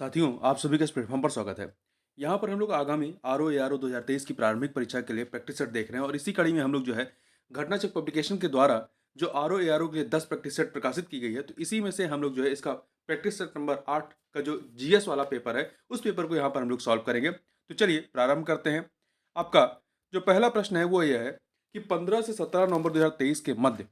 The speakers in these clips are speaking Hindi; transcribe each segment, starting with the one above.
साथियों, आप सभी का इस प्लेटफॉर्म पर स्वागत है। यहाँ पर हम लोग आगामी आरओ एआरओ 2023 की प्रारंभिक परीक्षा के लिए प्रैक्टिस सेट देख रहे हैं और इसी कड़ी में हम लोग जो है घटना चक्र पब्लिकेशन के द्वारा जो आरओ एआरओ के लिए 10 प्रैक्टिस सेट प्रकाशित की गई है, तो इसी में से हम लोग जो है इसका प्रैक्टिस सेट नंबर 8 का जो जीएस वाला पेपर है, उस पेपर को यहाँ पर हम लोग सॉल्व करेंगे। तो चलिए प्रारंभ करते हैं। आपका जो पहला प्रश्न है वो यह है कि 15 से 17 नवंबर 2023 के मध्य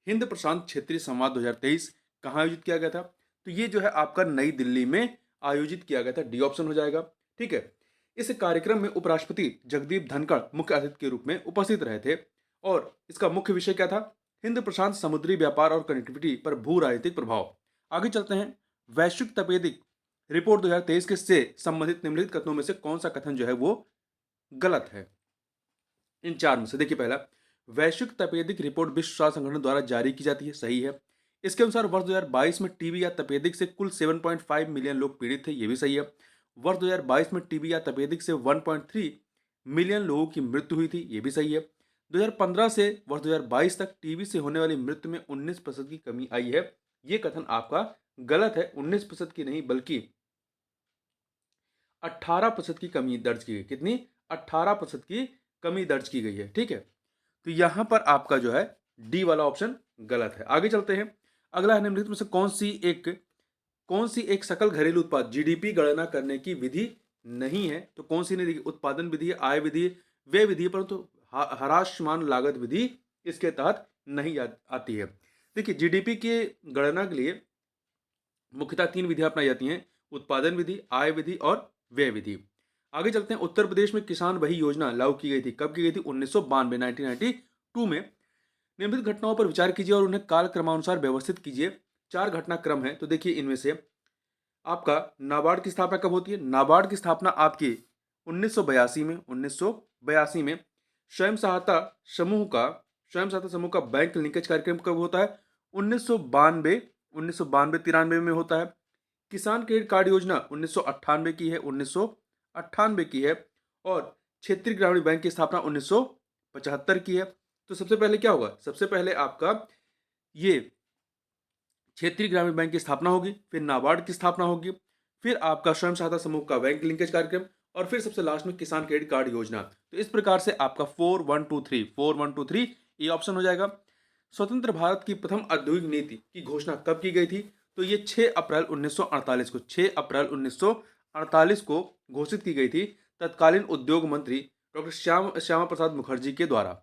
हिंद प्रशांत क्षेत्रीय संवाद 2023 कहाँ आयोजित किया गया था? तो ये जो है आपका नई दिल्ली में आयोजित किया गया था। डी ऑप्शन हो जाएगा। ठीक है। इस कार्यक्रम में उपराष्ट्रपति जगदीप धनखड़ मुख्य अतिथि के रूप में उपस्थित रहे थे और इसका मुख्य विषय क्या था? हिंद प्रशांत समुद्री व्यापार और कनेक्टिविटी पर भू राजनीतिक प्रभाव। आगे चलते हैं। वैश्विक तपेदिक रिपोर्ट 2023 के से संबंधित निम्नलिखित कथनों में से कौन सा कथन जो है वो गलत है? इन चार में से देखिए, पहला, वैश्विक तपेदिक रिपोर्ट विश्व स्वास्थ्य संगठन द्वारा जारी की जाती है, सही है। इसके अनुसार वर्ष 2022 में टीबी या तपेदिक से कुल 7.5 मिलियन लोग पीड़ित थे, ये भी सही है। वर्ष 2022 में टीबी या तपेदिक से 1.3 मिलियन लोगों की मृत्यु हुई थी, ये भी सही है। 2015 से वर्ष 2022 तक टीबी से होने वाली मृत्यु में 19% की कमी आई है, ये कथन आपका गलत है। 19% की नहीं बल्कि 18% की कमी दर्ज की गई। कितनी? 18% की कमी दर्ज की गई है। ठीक है। तो यहां पर आपका जो है डी वाला ऑप्शन गलत है। आगे चलते हैं। अगला है निम्नलिखित में से कौन सी एक सकल घरेलू उत्पाद जीडीपी गणना करने की विधि नहीं है? तो कौन सी नहीं? देखिए, उत्पादन विधि है, आय विधि है, व्यय विधि है, परंतु ह्रासमान लागत विधि इसके तहत नहीं आती है। देखिए, जीडीपी के गणना के लिए मुख्यतः तीन विधियां अपनाई जाती हैं: उत्पादन विधि, आय विधि और व्यय विधि। आगे चलते हैं। उत्तर प्रदेश में किसान वही योजना लागू की गई थी, कब की गई थी? 1992, 1992 में। निम्नलिखित घटनाओं पर विचार कीजिए और उन्हें काल क्रमानुसार व्यवस्थित कीजिए। चार घटनाक्रम है, तो देखिए इनमें से आपका नाबार्ड की स्थापना कब होती है? नाबार्ड की स्थापना आपकी 1982 में। 1982 में। स्वयं सहायता समूह का बैंक लिंकेज कार्यक्रम कब होता है? 1992, 1992-93 में होता है। किसान क्रेडिट कार्ड योजना 1998 की है, 1998 की है। और क्षेत्रीय ग्रामीण बैंक की स्थापना 1975 की है। तो सबसे पहले क्या होगा? सबसे पहले आपका ये क्षेत्रीय ग्रामीण बैंक की स्थापना होगी, फिर नाबार्ड की स्थापना होगी, फिर आपका स्वयं सहायता समूह का बैंक लिंकेज कार्यक्रम, और फिर सबसे लास्ट में किसान क्रेडिट कार्ड योजना। तो इस प्रकार से आपका 4 1 2 3 ये ऑप्शन हो जाएगा। स्वतंत्र भारत की प्रथम औद्योगिक नीति की घोषणा कब की गई थी? तो ये 6 अप्रैल 1948 को 6 अप्रैल 1948 को घोषित की गई थी तत्कालीन उद्योग मंत्री डॉक्टर श्यामा प्रसाद मुखर्जी के द्वारा।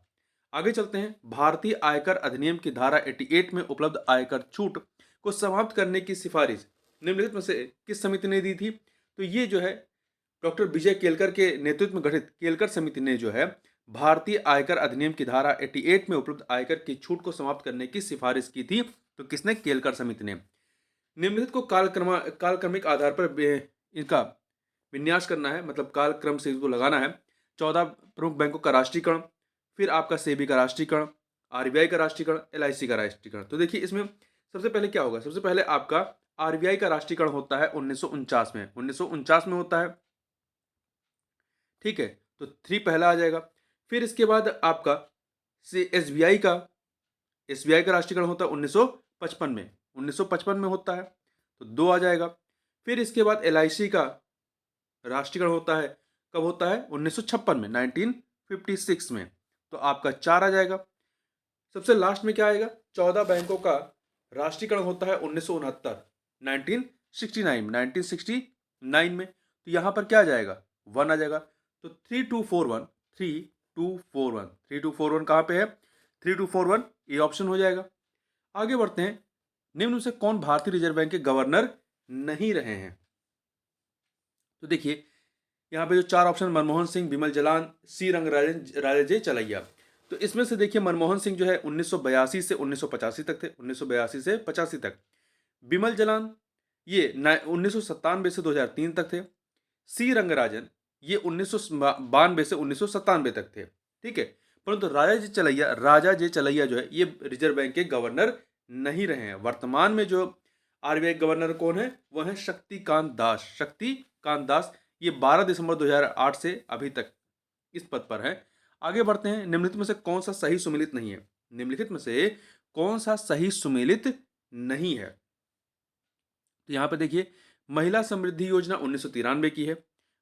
आगे चलते हैं। भारतीय आयकर अधिनियम की धारा 88 में उपलब्ध आयकर छूट को समाप्त करने की सिफारिश निम्नलिखित में से किस समिति ने दी थी? तो ये जो है डॉक्टर विजय केलकर के नेतृत्व में गठित केलकर समिति ने जो है भारतीय आयकर अधिनियम की धारा 88 में उपलब्ध आयकर की छूट को समाप्त करने की सिफारिश की थी। तो किसने? केलकर समिति ने। निम्नलिखित को कालक्रमिक आधार पर इनका विन्यास करना है, मतलब कालक्रम से इसको लगाना है। 14 प्रमुख बैंकों का राष्ट्रीयकरण, फिर आपका सेबी का राष्ट्रीयकरण, आरबीआई का राष्ट्रीयकरण, एलआईसी का राष्ट्रीयकरण। तो देखिए इसमें सबसे पहले क्या होगा? सबसे पहले आपका आरबीआई का राष्ट्रीयकरण होता है 1949 में। 1949 में होता है। ठीक है। तो 3 पहला आ जाएगा। फिर इसके बाद आपका एसबीआई का राष्ट्रीयकरण होता है 1955 में। 1955 में होता है, तो 2 आ जाएगा। फिर इसके बाद एलआईसी का राष्ट्रीयकरण होता है, कब होता है? 1956 में, 1956 में। तो आपका 4 आ जाएगा। सबसे लास्ट में क्या आएगा? 14 बैंकों का राष्ट्रीयकरण होता है 1969, 1969 में। तो यहां पर क्या आ जाएगा? 1 आ जाएगा। तो 3241, 3241, 3241 कहां पे है? 3241 ये ऑप्शन हो जाएगा। आगे बढ़ते हैं। निम्न में से कौन भारतीय रिजर्व बैंक के गवर्नर नहीं रहे हैं? तो देखिए यहाँ पे जो चार ऑप्शन, मनमोहन सिंह, बिमल जलान, सी रंगराजन राजे चलैया। तो इसमें से देखिए मनमोहन सिंह जो है 1982 से 1985 तक थे, 1982 से 85 तक। बिमल जलान ये 1997 से 2003 तक थे। सी रंगराजन ये 1992 से 1997 तक थे। ठीक है। परंतु राजा जे चलैया जो है ये रिजर्व बैंक के गवर्नर नहीं रहे हैं। वर्तमान में जो आरबीआई गवर्नर कौन है? वह है शक्तिकांत दास। ये 12 दिसंबर 2008 से अभी तक इस पद पर है। आगे बढ़ते हैं। निम्नलिखित में से कौन सा सही सुमेलित नहीं है? निम्नलिखित में से कौन सा सही सुमेलित नहीं है? तो यहां पे देखिए महिला समृद्धि योजना 1993 की है।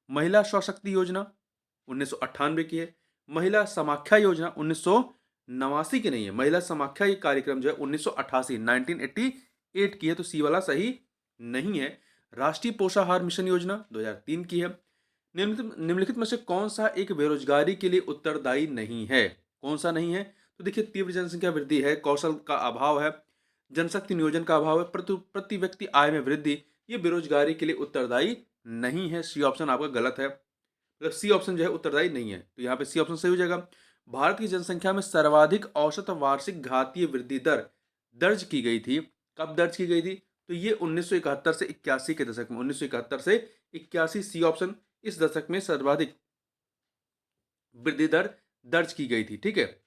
महिला स्वशक्ति योजना 1998 की है। महिला समाख्या योजना 1989 की नहीं है। महिला समाख्या ये कार्यक्रम जो है 1988 1988 की है, तो सी वाला सही नहीं है। राष्ट्रीय पोषाहार मिशन योजना 2003 की है। निम्नलिखित में से कौन सा एक बेरोजगारी के लिए उत्तरदायी नहीं है? कौन सा नहीं है? तो देखिए, तीव्र जनसंख्या वृद्धि है, कौशल का अभाव है, जनशक्ति नियोजन का अभाव है, प्रति व्यक्ति आय में वृद्धि, ये बेरोजगारी के लिए उत्तरदायी नहीं है। सी ऑप्शन आपका गलत है, मतलब सी ऑप्शन जो है उत्तरदायी नहीं है, तो यहाँ पे सी ऑप्शन सही हो जाएगा। भारत की जनसंख्या में सर्वाधिक औसत वार्षिक घातीय वृद्धि दर दर्ज की गई थी। कब दर्ज की गई थी? तो ये 1971 से 81 के दशक में, 1971 से 81, सी ऑप्शन, इस दशक में सर्वाधिक वृद्धि दर दर्ज की गई थी। ठीक है,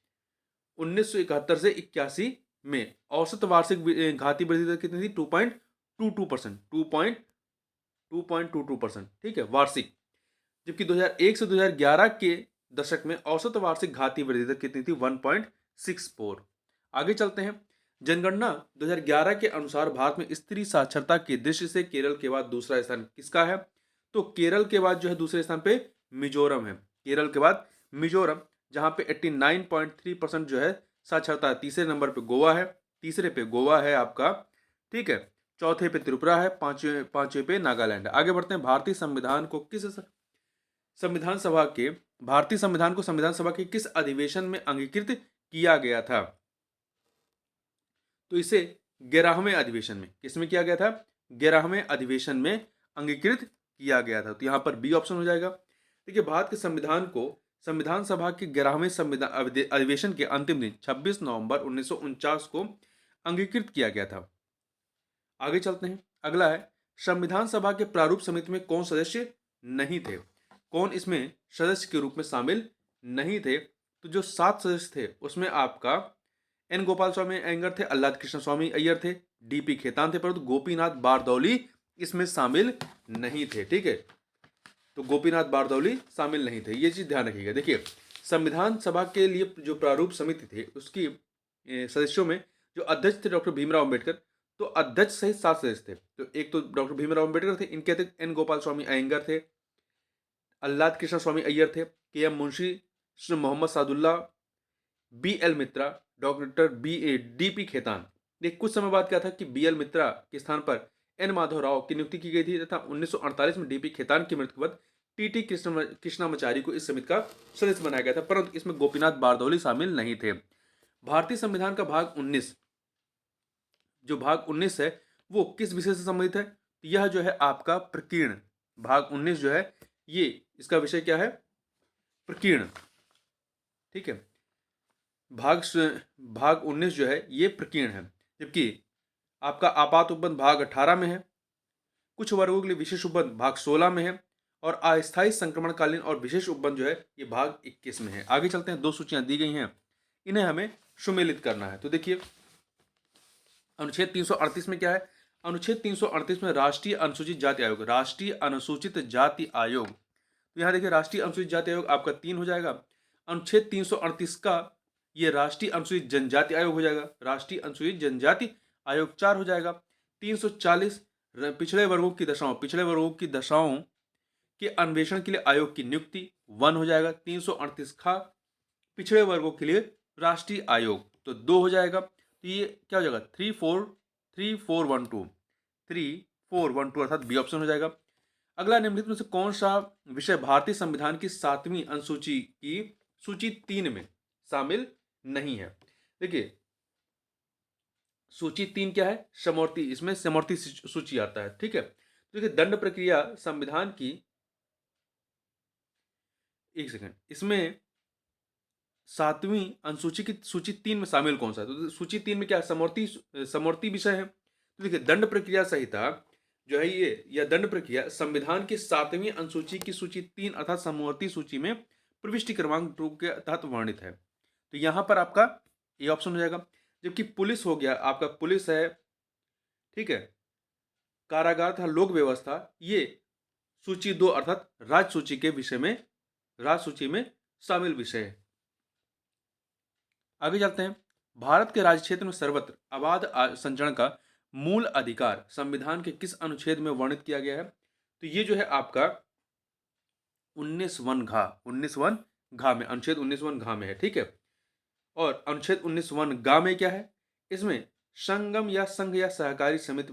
1971 से 81 में औसत वार्षिक घातीय वृद्धि दर कितनी थी? 2.22%, 2.22%। ठीक है, वार्षिक। जबकि 2001 से 2011 के दशक में औसत वार्षिक घातीय वृद्धि दर कितनी थी? 1.64। आगे चलते हैं। जनगणना 2011 के अनुसार भारत में स्त्री साक्षरता की दृष्टि से केरल के बाद दूसरा स्थान किसका है? तो केरल के बाद जो है दूसरे स्थान पे मिजोरम है। केरल के बाद मिजोरम, जहां पे 89.3% जो है साक्षरता है। तीसरे नंबर पे गोवा है, तीसरे पे गोवा है आपका। ठीक है, चौथे पे त्रिपुरा है, पांचवें पे नागालैंड है। आगे बढ़ते हैं। भारतीय संविधान को संविधान सभा के किस अधिवेशन में अंगीकृत किया गया था? तो इसे 11वें अधिवेशन में, किसमें किया गया था? 11वें अधिवेशन में अंगीकृत किया गया था, तो यहां पर बी ऑप्शन हो जाएगा। देखिए, भारत के संविधान को संविधान सभा के 11वें संविधान अधिवेशन के अंतिम दिन 26 नवंबर 1949 को अंगीकृत किया गया था। आगे चलते हैं। अगला है, संविधान सभा के प्रारूप समिति में कौन सदस्य नहीं थे? कौन इसमें सदस्य के रूप में शामिल नहीं थे? तो जो 7 सदस्य थे उसमें आपका एन गोपाल स्वामी अयंगर थे, अल्लाद कृष्ण स्वामी अय्यर थे, डीपी खेतान थे, परंतु गोपीनाथ बारदौली इसमें शामिल नहीं थे। ठीक है, तो गोपीनाथ बारदौली शामिल नहीं थे, ये चीज ध्यान रखिएगा। देखिए, संविधान सभा के लिए जो प्रारूप समिति थे उसकी सदस्यों में जो अध्यक्ष थे डॉक्टर भीमराव अंबेडकर, तो अध्यक्ष सहित 7 सदस्य थे। तो एक तो डॉक्टर भीमराव अंबेडकर थे, इनके अध्यक्ष एन गोपाल स्वामी अयंगर थे, अल्लाद कृष्ण स्वामी अय्यर थे, K M Munshi, Shri Mohammad Saadulla, B L Mitra, doctor D P Khaitan. देखिए, कुछ समय बाद क्या था कि बी एल मित्रा के स्थान पर एन माधव राव की नियुक्ति की गई थी तथा 1948 में डीपी खेतान की मृत्यु के बाद टीटी कृष्णामाचारी को इस समिति का सदस्य बनाया गया था, परंतु इसमें गोपीनाथ बारदौली शामिल नहीं थे। भारतीय संविधान का भाग 19, जो भाग 19 है वो किस विषय से संबंधित है? यह जो है आपका प्रकीर्ण, भाग 19 जो है ये इसका विषय क्या है? प्रकीर्ण। ठीक है, भाग 19 जो है ये प्रकीर्ण है, जबकि आपका आपात उपबंध भाग 18 में है, कुछ वर्गों के लिए विशेष उपबंध भाग 16 में है, और अस्थायी संक्रमणकालीन और विशेष उपबंध जो है ये भाग 21 में है। आगे चलते हैं। 2 सूचियां दी गई हैं, इन्हें हमें सुमेलित करना है। तो देखिए, अनुच्छेद 338 में क्या है? अनुच्छेद 338 में राष्ट्रीय अनुसूचित जाति आयोग, राष्ट्रीय अनुसूचित जाति आयोग, तो यहाँ देखिए राष्ट्रीय अनुसूचित जाति आयोग आपका 3 हो जाएगा। अनुच्छेद 338 का ये राष्ट्रीय अनुसूचित जनजाति आयोग हो जाएगा, राष्ट्रीय अनुसूचित जनजाति आयोग 4 हो जाएगा। 340 पिछड़े वर्गों की दशाओं के अन्वेषण के लिए आयोग की नियुक्ति 1 हो जाएगा। 338 का पिछड़े वर्गों के लिए राष्ट्रीय आयोग, तो 2 हो जाएगा। तो ये क्या हो जाएगा? 3412 अर्थात बी ऑप्शन हो जाएगा। अगला, निम्नलिखित में से कौन सा विषय भारतीय संविधान की 7वीं अनुसूची की सूची 3 में शामिल नहीं है? देखिए, सूची 3 क्या है? समवर्ती, इसमें समवर्ती सूची आता है। ठीक है, तो देखिए, दंड प्रक्रिया संविधान की, एक सेकंड, इसमें 7वीं अनुसूची की सूची 3 में शामिल कौन सा है? तो सूची 3 में क्या है? समवर्ती विषय है। तो देखिए, दंड प्रक्रिया संहिता जो है ये, यह दंड प्रक्रिया संविधान की 7वीं अनुसूची की सूची 3 अर्थात समवर्ती सूची में प्रविष्टि क्रमांक 2 के तहत वर्णित है, तो यहां पर आपका ये ऑप्शन हो जाएगा। जबकि पुलिस हो गया आपका, पुलिस है, ठीक है, कारागार तथा लोक व्यवस्था, ये सूची 2 अर्थात राज्य सूची के विषय में, राज्य सूची में शामिल विषय है। आगे चलते हैं। भारत के राज्य क्षेत्र में सर्वत्र अबाध संचरण का मूल अधिकार संविधान के किस अनुच्छेद में वर्णित किया गया है? तो ये जो है आपका 19 वन घा में, अनुच्छेद 19 वन घा में है, ठीक है। और अनुच्छेद 19 वन गा में क्या है? इसमें संगम या संघ या सहकारी समिति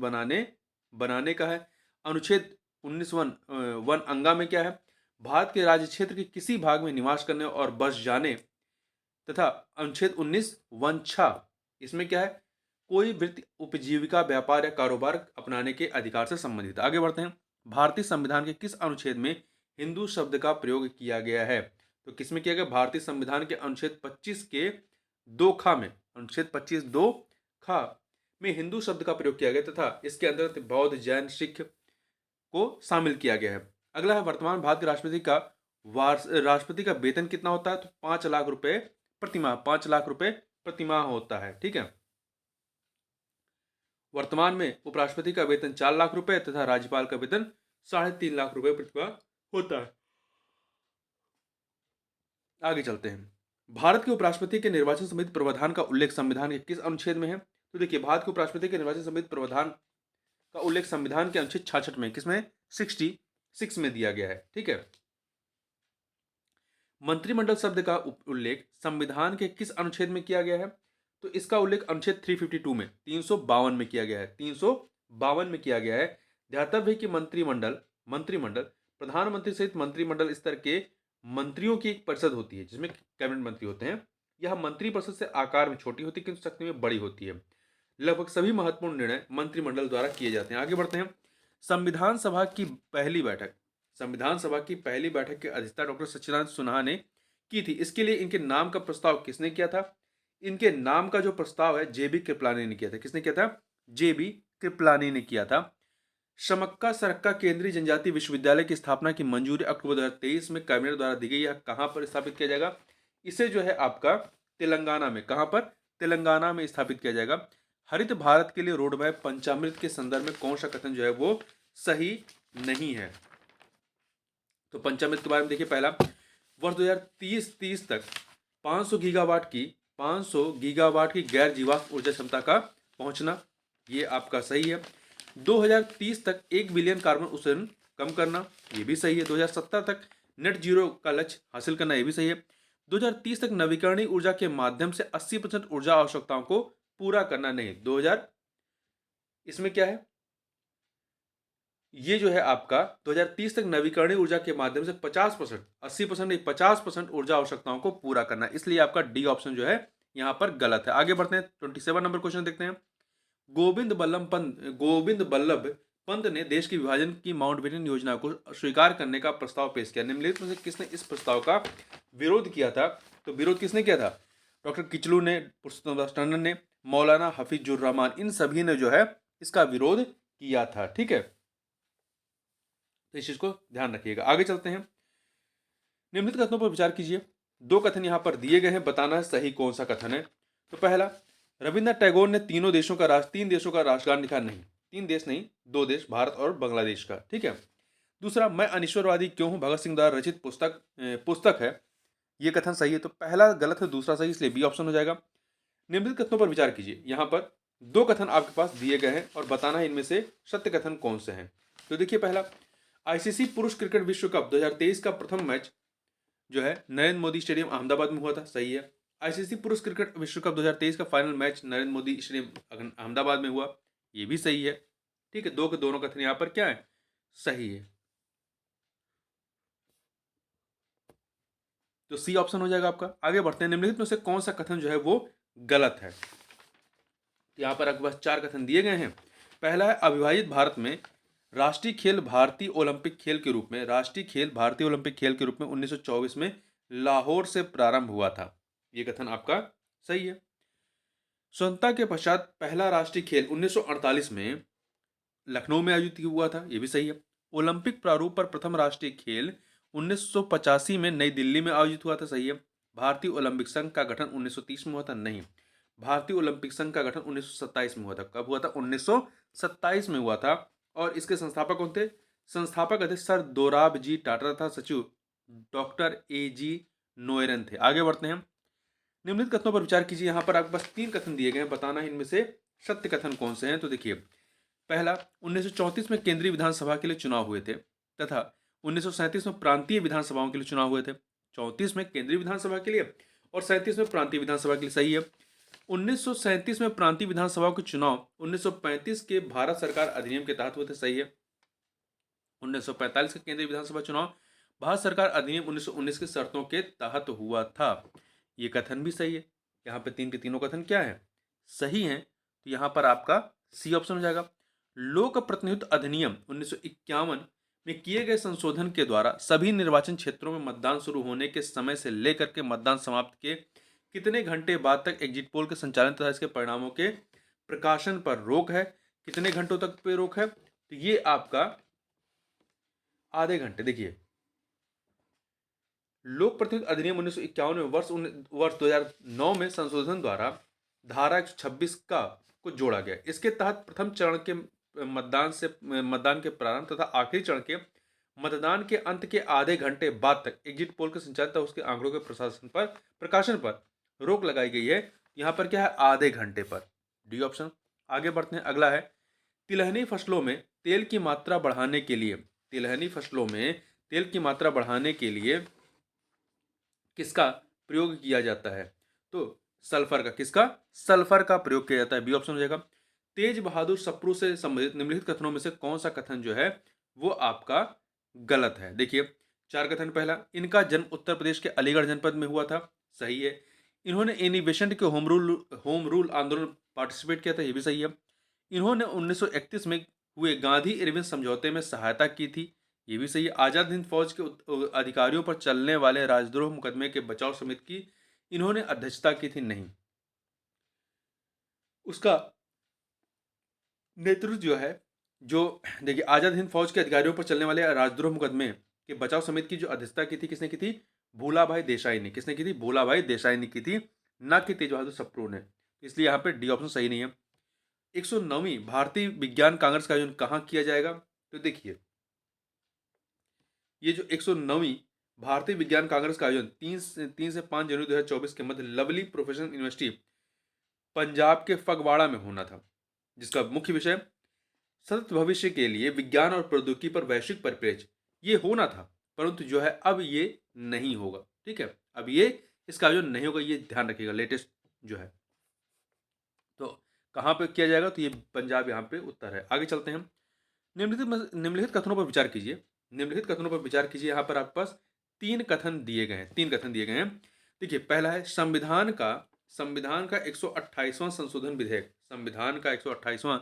बनाने का है। अनुच्छेद 19 वन अंगा में क्या है? भारत के राज्य क्षेत्र के किसी भाग में निवास करने और बस जाने तथा अनुच्छेद 19 वन छा, इसमें क्या है? कोई वृत्ति, उपजीविका, व्यापार या कारोबार अपनाने के अधिकार से संबंधित। आगे बढ़ते हैं। भारतीय संविधान के किस अनुच्छेद में हिंदू शब्द का प्रयोग किया गया है? तो किसमें किया गया? भारतीय संविधान के अनुच्छेद 25 के 2 खा में, अनुच्छेद 25 2 खा में हिंदू शब्द का प्रयोग किया गया तथा इसके अंतर्गत बौद्ध, जैन, सिख को शामिल किया गया है। अगला है, वर्तमान भारत के राष्ट्रपति का वेतन कितना होता है? तो 5 लाख रुपए प्रतिमाह, 5 लाख रुपए प्रतिमाह होता है, ठीक है। वर्तमान में उपराष्ट्रपति का वेतन 4 लाख रुपए तथा राज्यपाल का वेतन 3.5 लाख रुपए प्रतिमाह होता है। आगे चलते हैं। भारत के उपराष्ट्रपति के निर्वाचन समिति प्रावधान का उल्लेख संविधान के किस अनुच्छेद में है? तो देखिए, भारत के उपराष्ट्रपति के निर्वाचन समिति प्रावधान का उल्लेख संविधान के अनुच्छेद 66 में, किसमें? 66 में दिया गया है, ठीक है। मंत्रिमंडल शब्द का उल्लेख संविधान के किस अनुच्छेद में किया गया है? तो इसका उल्लेख अनुच्छेद 352 में, 352 में किया गया है, 352 में किया गया है। ध्यातव्य है कि मंत्रिमंडल प्रधानमंत्री सहित मंत्रिमंडल स्तर के मंत्रियों की एक परिषद होती है, जिसमें कैबिनेट मंत्री होते हैं। यह मंत्रिपरिषद से आकार में छोटी होती है किंतु शक्ति में बड़ी होती है। लगभग सभी महत्वपूर्ण निर्णय मंत्रिमंडल द्वारा किए जाते हैं। आगे बढ़ते हैं। संविधान सभा की पहली बैठक की अध्यक्षता डॉक्टर सच्चिदानंद सिन्हा ने की थी। इसके लिए इनके नाम का प्रस्ताव किसने किया था? इनके नाम का जो प्रस्ताव है जेबी कृपलानी ने किया था। किसने किया था? जेबी कृपलानी ने किया था। शमक्का सरक्का केंद्रीय जनजातीय विश्वविद्यालय की स्थापना की मंजूरी अक्टूबर 2023 में कैबिनेट द्वारा दी गई। यह कहां पर स्थापित किया जाएगा? इसे जो है आपका तेलंगाना में, कहां पर? तेलंगाना में स्थापित किया जाएगा। हरित भारत के लिए रोड मैप पंचामृत के संदर्भ में कौन सा कथन जो है वो सही नहीं है? तो पंचामृत के बारे में देखिए। पहला, वर्ष 2030 तक 500 गीगावाट की गैर जीवाश्म ऊर्जा क्षमता का पहुंचना, ये आपका सही है। 2030 तक 1 बिलियन कार्बन उत्सर्जन कम करना, ये भी सही है। 2070 तक नेट जीरो का लक्ष्य हासिल करना, ये भी सही है। 2030 तक नवीकरणीय ऊर्जा के माध्यम से 80% ऊर्जा आवश्यकताओं को पूरा करना, नहीं। 2000 इसमें क्या है? ये जो है आपका 2030 तक नवीकरणीय ऊर्जा के माध्यम से 50%, 80% नहीं, 50% ऊर्जा आवश्यकताओं को पूरा करना। इसलिए आपका डी ऑप्शन जो है यहां पर गलत है। आगे बढ़ते हैं। 27 नंबर क्वेश्चन देखते हैं। गोविंद बल्लभ पंत ने देश के विभाजन की माउंटबेटन योजना को स्वीकार करने का प्रस्ताव पेश किया। निम्नलिखित में से किसने इस प्रस्ताव का विरोध किया था? तो विरोध किसने किया था? डॉक्टर किचलू ने, पुरुषोत्तम दास टंडन ने, मौलाना हफीजुर रहमान, इन सभी ने जो है इसका विरोध किया था, ठीक है। तो इस चीज को ध्यान रखिएगा। आगे चलते हैं। निम्नलिखित कथनों पर विचार कीजिए। 2 कथन यहां पर दिए गए हैं, बताना है सही कौन सा कथन है। तो पहला, रविन्द्रनाथ टैगोर ने 3 देशों का राष्ट्रगान लिखा। नहीं, 3 देश नहीं, 2 देश, भारत और बांग्लादेश का, ठीक है। दूसरा, मैं अनिश्वरवादी क्यों हूं भगत सिंह द्वारा रचित पुस्तक है, यह कथन सही है। तो पहला गलत है, दूसरा सही, इसलिए बी ऑप्शन हो जाएगा। निम्नलिखित कथनों पर विचार कीजिए। यहां पर 2 कथन आपके पास दिए गए हैं और बताना है इनमें से सत्य कथन कौन से हैं। तो देखिए, पहला, आईसीसी पुरुष क्रिकेट विश्व कप 2023 का प्रथम मैच जो है नरेंद्र मोदी स्टेडियम अहमदाबाद में हुआ था, सही है। आईसीसी पुरुष क्रिकेट विश्व कप 2023 का final match Narendra Modi stadium Ahmedabad में हुआ, ये भी सही है, ठीक है। 2 के दोनों कथन यहां पर क्या है? सही है। तो सी ऑप्शन हो जाएगा आपका। आगे बढ़ते हैं। निम्नलिखित में से कौन सा कथन जो है वो गलत है? यहां पर आपके पास 4 कथन दिए गए हैं। पहला है, अविभाजित भारत में राष्ट्रीय खेल भारतीय ओलंपिक खेल के रूप में 1924 में लाहौर से प्रारंभ हुआ था, यह कथन आपका सही है। स्वतंत्रता के पश्चात पहला राष्ट्रीय खेल 1948 में लखनऊ में आयोजित हुआ था, यह भी सही है। ओलंपिक प्रारूप पर प्रथम राष्ट्रीय खेल 1985 में नई दिल्ली में आयोजित हुआ था, सही है। भारतीय ओलंपिक संघ का गठन 1930 में हुआ था, नहीं। भारतीय ओलंपिक संघ का गठन 1927 में हुआ था। कब हुआ था? 1927 में हुआ था। और इसके संस्थापक कौन थे? संस्थापक अध्यक्ष सर दोराबजी टाटा था, सचिव डॉक्टर A.G. नोएरन थे। आगे बढ़ते हैं। निम्नलिखित कथनों पर विचार कीजिए। यहां पर आपके पास 3 कथन दिए गए हैं, बताना है इनमें से सत्य कथन कौन से हैं? तो देखिए, पहला, 1934 में केंद्रीय विधानसभा के लिए चुनाव हुए थे तथा 1937 में प्रांतीय विधानसभाओं के लिए चुनाव हुए थे। 34 में केंद्रीय विधानसभा के लिए और 37 में प्रांतीय विधानसभा के लिए, सही है। 1937 में प्रांतीय विधानसभाओं के चुनाव 1935 के भारत सरकार अधिनियम के तहत हुए थे, सही है। 1945 का केंद्रीय विधानसभा चुनाव भारत सरकार अधिनियम 1919 की शर्तों के तहत हुआ था। ये कथन भी सही है। यहाँ पे तीन के तीनों कथन क्या है? सही है। तो यहाँ पर आपका सी ऑप्शन हो जाएगा। लोक प्रतिनिधित्व अधिनियम 1951 में किए गए संशोधन के द्वारा सभी निर्वाचन क्षेत्रों में मतदान शुरू होने के समय से लेकर के मतदान समाप्त के कितने घंटे बाद तक एग्जिट पोल के संचालन तथा इसके परिणामों के प्रकाशन पर रोक है? कितने घंटों तक पे रोक है? तो ये आपका आधे घंटे। देखिए, लोक प्रतिनिधित्व अधिनियम 1951 में वर्ष 2009 में संशोधन द्वारा धारा 126 का को जोड़ा गया। इसके तहत प्रथम चरण के मतदान के प्रारंभ तथा आखिरी चरण के मतदान के अंत के आधे घंटे बाद तक एग्जिट पोल के संचालन तथा उसके आंकड़ों के प्रकाशन पर रोक लगाई गई है। यहाँ पर क्या है? आधे घंटे पर। D option. आगे बढ़ते हैं। अगला है, तिलहनी फसलों में तेल की मात्रा बढ़ाने के लिए, तिलहनी फसलों में तेल की मात्रा बढ़ाने के लिए किसका प्रयोग किया जाता है? तो सल्फर का। किसका? सल्फर का प्रयोग किया जाता है। बी ऑप्शन हो जाएगा। तेज बहादुर सप्रू से संबंधित निम्नलिखित कथनों में से कौन सा कथन जो है वो आपका गलत है? देखिए, चार कथन। पहला, इनका जन्म उत्तर प्रदेश के अलीगढ़ जनपद में हुआ था, सही है। इन्होंने एनी बेसेंट के होम रूल आंदोलन पार्टिसिपेट किया था, ये भी सही है। इन्होंने 1931 में हुए गांधी इरविन समझौते में सहायता की थी, ये भी सही है। आजाद हिंद फौज के अधिकारियों पर चलने वाले राजद्रोह मुकदमे के बचाव समिति की इन्होंने अध्यक्षता की थी, नहीं। उसका नेतृत्व जो है, जो देखिए, आजाद हिंद फौज के अधिकारियों पर चलने वाले राजद्रोह मुकदमे के बचाव समिति की जो अध्यक्षता की थी, किसने की थी? भूलाभाई देसाई ने। किसने की थी? भूलाभाई देसाई ने की थी, ना कि तेज बहादुर सप्रू ने। इसलिए यहाँ पे डी ऑप्शन सही नहीं है। 109वीं भारतीय विज्ञान कांग्रेस का आयोजन कहाँ किया जाएगा? तो देखिए, ये जो 109वीं भारतीय विज्ञान कांग्रेस का आयोजन 3 से 5 जनवरी 2024 के मध्य लवली प्रोफेशनल यूनिवर्सिटी पंजाब के फगवाड़ा में होना था, जिसका मुख्य विषय सतत भविष्य के लिए विज्ञान और प्रौद्योगिकी पर वैश्विक परिप्रेक्ष्य, ये होना था। परंतु जो है अब ये नहीं होगा। ठीक है, अब ये इसका आयोजन नहीं होगा, ये ध्यान रखिएगा। लेटेस्ट जो है, तो कहाँ पे किया जाएगा? तो ये पंजाब यहाँ पे उत्तर है। आगे चलते हैं। निम्नलिखित कथनों पर विचार कीजिए। निम्नलिखित कथनों पर विचार कीजिए। यहाँ पर आपके पास तीन कथन दिए गए हैं। देखिए, पहला है संविधान का 128वां संशोधन विधेयक, संविधान का 128वां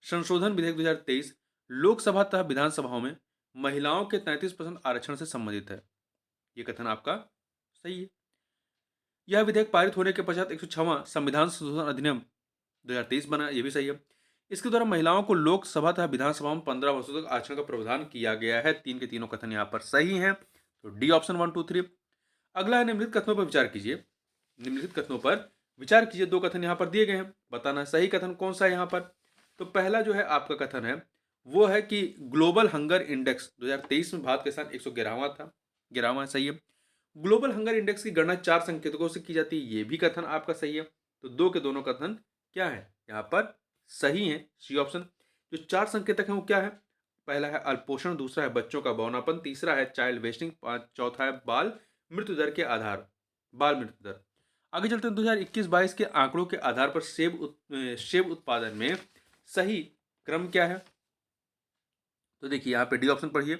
संशोधन विधेयक 2023 लोकसभा तथा विधानसभाओं में महिलाओं के 33% आरक्षण से संबंधित है। ये कथन आपका सही है। यह विधेयक पारित होने के पश्चात 106वां संविधान संशोधन अधिनियम 2023 बना, ये भी सही है। इसके द्वारा महिलाओं को लोकसभा तथा विधानसभा में 15 वर्षों तक आरक्षण का प्रावधान किया गया है। तीन के तीनों कथन यहाँ पर सही हैं। तो डी ऑप्शन 1, 2, 3। अगला है, निम्नलिखित कथनों पर विचार कीजिए। निम्नलिखित कथनों पर विचार कीजिए। दो कथन यहाँ पर दिए गए हैं, बताना सही कथन कौन सा है यहाँ पर। तो पहला जो है आपका कथन है वो है कि ग्लोबल हंगर इंडेक्स 2023 में भारत के स्थान 111वां था, 11वां, सही है। ग्लोबल हंगर इंडेक्स की गणना 4 संकेतकों से की जाती है, ये भी कथन आपका सही है। तो दो के दोनों कथन क्या है यहाँ पर? सही है, सी ऑप्शन। जो 4 संकेतक हैं वो क्या है? पहला है अल्पोषण, दूसरा है बच्चों का बौनापन, तीसरा है चाइल्ड वेस्टिंग, चौथा है बाल मृत्यु दर के आधार, बाल मृत्यु दर। आगे चलते हैं। 2021-22 के आंकड़ों के आधार पर सेब उत्पादन में सही क्रम क्या है? तो देखिए, यहाँ पे डी ऑप्शन पढ़िए।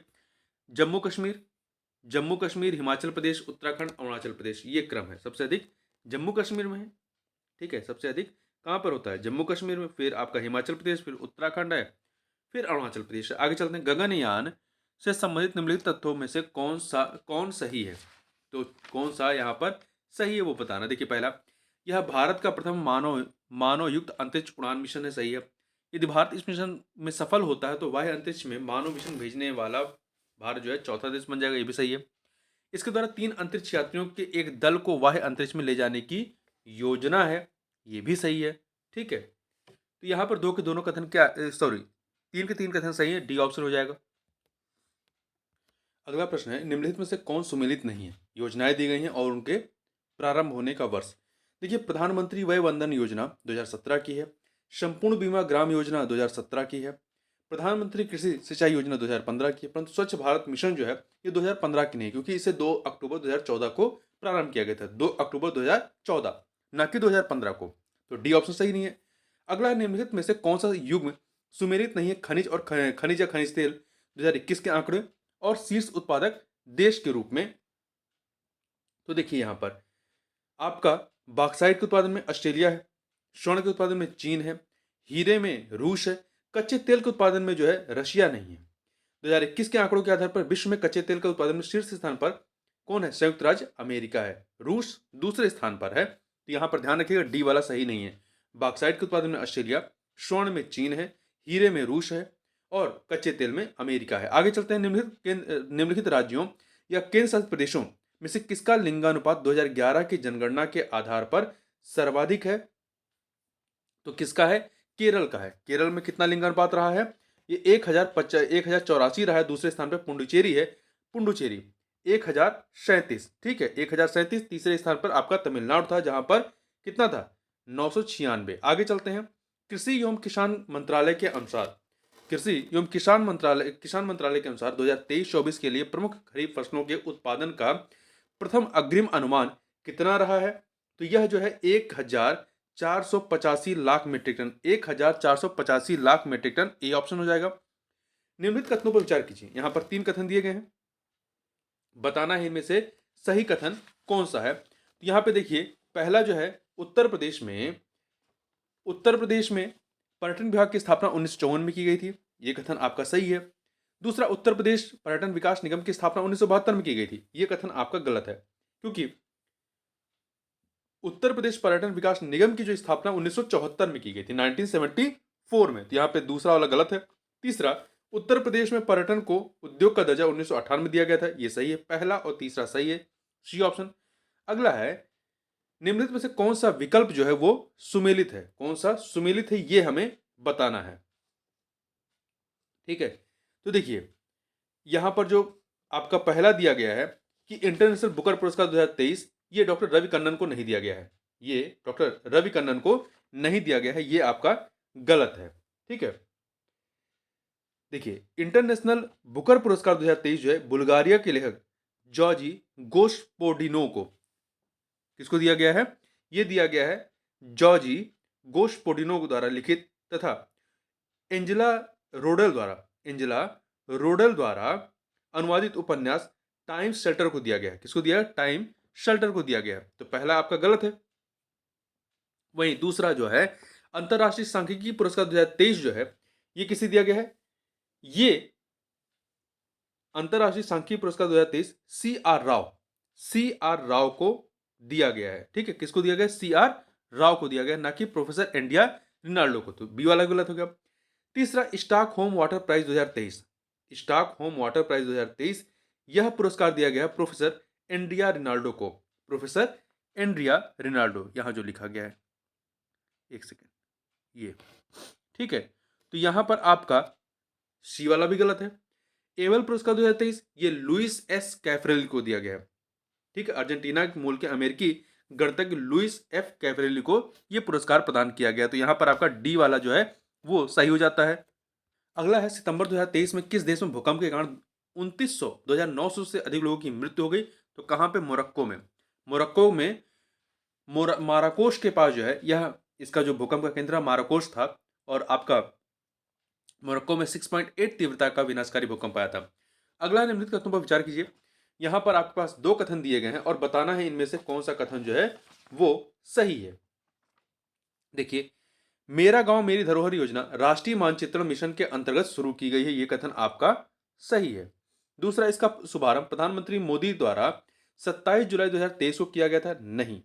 जम्मू कश्मीर, हिमाचल प्रदेश, उत्तराखंड, अरुणाचल प्रदेश, ये क्रम है। सबसे अधिक जम्मू कश्मीर में है। ठीक है, सबसे अधिक कहाँ पर होता है? जम्मू कश्मीर में, फिर आपका हिमाचल प्रदेश, फिर उत्तराखंड है, फिर अरुणाचल प्रदेश है। आगे चलते हैं। गगनयान से संबंधित निम्नलिखित तथ्यों में से कौन सही है? तो कौन सा यहाँ पर सही है वो बताना। देखिए, पहला, यह भारत का प्रथम मानव युक्त अंतरिक्ष उड़ान मिशन है, सही है। यदि भारत इस मिशन में सफल होता है तो वाह्य अंतरिक्ष में मानव मिशन भेजने वाला भारत जो है चौथा देश बन जाएगा, ये भी सही है। इसके द्वारा 3 अंतरिक्ष यात्रियों के एक दल को वाह्य अंतरिक्ष में ले जाने की योजना है, ये भी सही है। ठीक है, तो यहाँ पर दो के दोनों कथन क्या, सॉरी, 3 के 3 कथन सही है, डी ऑप्शन हो जाएगा। अगला प्रश्न है, निम्नलिखित में से कौन सुमेलित नहीं है? योजनाएं दी गई हैं और उनके प्रारंभ होने का वर्ष। देखिए, प्रधानमंत्री वय वंदन योजना 2017 की है, संपूर्ण बीमा ग्राम योजना 2017 की है। प्रधानमंत्री कृषि सिंचाई योजना 2015 की है, परंतु स्वच्छ भारत मिशन जो है ये 2015 की नहीं, क्योंकि इसे 2 अक्टूबर 2014 को प्रारंभ किया गया था, 2 अक्टूबर 2014, ना कि 2015 को। तो डी ऑप्शन सही नहीं है। अगला है, निम्नलिखित में से कौन सा युग्म सुमेलित नहीं है खनिज और खनिज या खनिज तेल 2021 के आंकड़े और शीर्ष उत्पादक देश के रूप में। तो देखिए यहाँ पर आपका बॉक्साइट के उत्पादन में ऑस्ट्रेलिया है, स्वर्ण के उत्पादन में चीन है, हीरे में रूस है, कच्चे तेल के उत्पादन में जो है रशिया नहीं है। 2021 के आंकड़ों के आधार पर विश्व में कच्चे तेल के उत्पादन में शीर्ष स्थान पर कौन है? संयुक्त राज्य अमेरिका है। रूस दूसरे स्थान पर है। तो यहां पर ध्यान रखिएगा, डी वाला सही नहीं है। बॉक्साइट के उत्पादन में ऑस्ट्रेलिया, स्वर्ण में चीन है, हीरे में रूस है और कच्चे तेल में अमेरिका है। आगे चलते हैं। निम्नलिखित राज्यों या केंद्र शासित प्रदेशों में से किसका लिंगानुपात 2011 की जनगणना के आधार पर सर्वाधिक है? तो किसका है? केरल का है। केरल में कितना लिंगानुपात रहा है? ये 1084 रहा है। दूसरे स्थान पर पुडुचेरी है। पुडुचेरी 1037, ठीक है, 1037। तीसरे स्थान पर आपका तमिलनाडु था, जहां पर कितना था? 996। आगे चलते हैं। कृषि एवं किसान मंत्रालय के अनुसार किसान मंत्रालय के अनुसार 2023-24 के लिए प्रमुख खरीफ फसलों के उत्पादन का प्रथम अग्रिम अनुमान कितना रहा है? तो यह जो है 1485 lakh metric tonne, 1485 lakh metric tonne, A option हो जाएगा। निम्नलिखित कथनों पर विचार कीजिए। यहां पर 3 कथन दिए गए हैं, बताना है इनमें से सही कथन कौन सा है। तो यहां पे देखिए, पहला जो है उत्तर प्रदेश में पर्यटन विभाग की स्थापना 1954 में की गई थी, ये कथन आपका सही है। दूसरा, उत्तर प्रदेश पर्यटन विकास निगम की स्थापना 1972 में की गई थी, ये कथन आपका गलत है, क्योंकि उत्तर प्रदेश पर्यटन विकास निगम की जो स्थापना 1974 में की गई थी, 1974 में। तो यहाँ पे दूसरा वाला गलत है। तीसरा, उत्तर प्रदेश में पर्यटन को उद्योग का दर्जा 1958 में दिया गया था, ये सही है। पहला और तीसरा सही है, सी ऑप्शन। अगला है, निम्नलिखित में से कौन सा विकल्प जो है वो सुमेलित है? कौन सा सुमेलित है ये हमें बताना है, ठीक है। तो देखिए, यहां पर जो आपका पहला दिया गया है कि इंटरनेशनल बुकर पुरस्कार 2023, ये डॉक्टर रवि कन्नन को नहीं दिया गया है, ये डॉक्टर रवि कन्नन को नहीं दिया गया है, ये आपका गलत है, ठीक है। देखिए, इंटरनेशनल बुकर पुरस्कार 2023 जो है बुल्गारिया के लेखक जॉर्जी गोस्पोडिनो को, किसको दिया गया है? ये दिया गया है जॉर्जी गोस्पोडिनो द्वारा लिखित तथा एंजेला रोडेल द्वारा अनुवादित उपन्यास टाइम शेल्टर को दिया गया है। किसको दिया? टाइम शेल्टर को दिया गया है। तो पहला आपका गलत है। वहीं दूसरा जो है अंतरराष्ट्रीय सांख्यिकी पुरस्कार 2023 जो है ये किसे दिया गया है? ये अंतरराष्ट्रीय सांख्यिकी पुरस्कार 2023 सी आर राव को दिया गया है, ठीक है। किसको दिया गया? सी आर राव को दिया गया, ना कि प्रोफेसर इंडिया रिनाल्डो को। तो बी वाला गलत हो गया। तीसरा, स्टॉकहोम वाटर प्राइज 2023, यह पुरस्कार दिया गया प्रोफेसर एंड्रिया रिनाल्डो को। प्रोफेसर एंड्रिया रिनाल्डो, यहां जो लिखा गया है, एक सेकेंड, ये ठीक है। तो यहां पर आपका सी वाला भी गलत है। एवल पुरस्कार 2023 ये लुइस एस कैफरेली को दिया गया है, ठीक है। अर्जेंटीना के मूल के अमेरिकी गणितज्ञ लुइस एफ कैफरेली को यह पुरस्कार प्रदान किया गया। तो यहां पर आपका डी वाला जो है वो सही हो जाता है। अगला है, सितंबर 2023 में किस देश में भूकंप के कारण 2900 से अधिक लोगों की मृत्यु हो गई? तो कहां पे? मोरक्को में माराकोश के पास जो है यह इसका जो भूकंप का केंद्र माराकोश था, और आपका मोरक्को में 6.8 तीव्रता का विनाशकारी भूकंप आया था। अगला, निम्नलिखित कथनों पर विचार कीजिए। यहां पर आपके पास 2 कथन दिए गए हैं और बताना है इनमें से कौन सा कथन जो है वो सही है। देखिए, मेरा गांव मेरी धरोहर योजना राष्ट्रीय मानचित्रण मिशन के अंतर्गत शुरू की गई है, यह कथन आपका सही है। दूसरा, इसका शुभारंभ प्रधानमंत्री मोदी द्वारा 27 जुलाई 2023 को किया गया था, नहीं।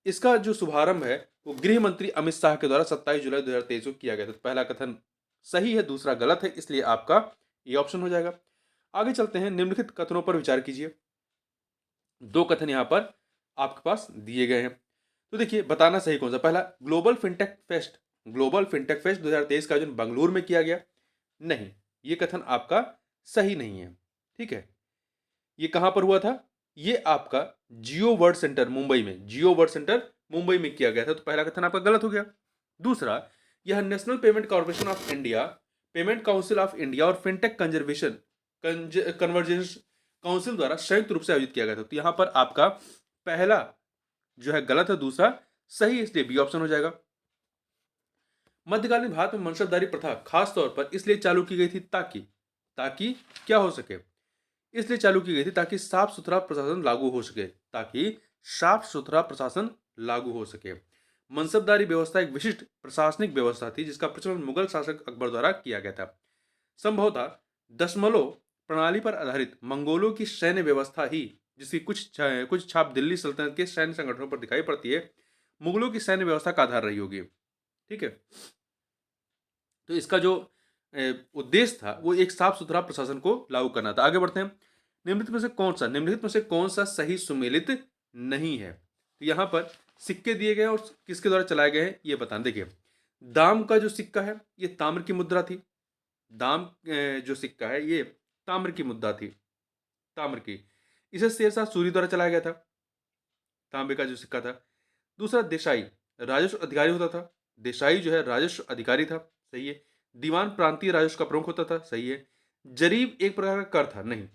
इसका जो शुभारंभ है वो गृह मंत्री अमित शाह के द्वारा 27 जुलाई 2023 को किया गया था। पहला कथन सही है, दूसरा गलत है, इसलिए आपका ये ऑप्शन हो जाएगा। आगे चलते हैं, निम्नलिखित कथनों पर विचार कीजिए। 2 कथन यहां पर आपके पास दिए गए हैं, तो देखिए बताना सही कौन सा। पहला, ग्लोबल फिनटेक फेस्ट 2023 का आयोजन बंगलुरु में किया गया, नहीं, ये कथन आपका सही नहीं है, ठीक है। ये कहां पर हुआ था? ये आपका जियो वर्ल्ड सेंटर मुंबई में किया गया था, तो पहला कथन आपका गलत हो गया। दूसरा, यह national payment corporation of India, payment council of India और फिनटेक कंजर्वेशन कन्वर्जेंस काउंसिल द्वारा संयुक्त रूप से आयोजित किया गया था। तो यहां पर आपका पहला जो है गलत है, दूसरा सही, इसलिए बी ऑप्शन हो जाएगा। मध्यकालीन भारत में मनसबदारी प्रथा खास तौर पर इसलिए चालू की गई थी ताकि ताकि क्या हो सके, इसलिए चालू की गई थी ताकि साफ सुथरा प्रशासन लागू हो सके, ताकि साफ सुथरा प्रशासन लागू हो सके। मनसबदारी व्यवस्था एक विशिष्ट प्रशासनिक व्यवस्था थी जिसका प्रचलन मुगल शासक अकबर द्वारा किया गया था। संभवतः दशमलव प्रणाली पर आधारित मंगोलों की सैन्य व्यवस्था ही, जिसकी कुछ छाप दिल्ली सल्तनत के सैन्य संगठनों पर दिखाई पड़ती है, मुगलों की सैन्य व्यवस्था का आधार रही होगी। ठीक है, तो इसका जो उद्देश्य था वो एक साफ सुथरा प्रशासन को लागू करना था। आगे बढ़ते हैं। निम्नलिखित में से कौन सा सही सुमेलित नहीं है? तो यहां पर सिक्के दिए गए और किसके द्वारा चलाए गए हैं ये बताना। देखिए, दाम का जो सिक्का है ये ताम्र की मुद्रा थी। दाम जो सिक्का है ये ताम्र की मुद्रा थी, ताम्र की। इसे शेरशाह सूरी द्वारा चलाया गया था, तांबे का जो सिक्का था। दूसरा, देसाई राजस्व अधिकारी होता था। देसाई जो है राजस्व अधिकारी था, सही है। दीवान प्रांतीय राजस्व का प्रमुख होता था, सही है। जरीब एक प्रकार का कर था, नहीं।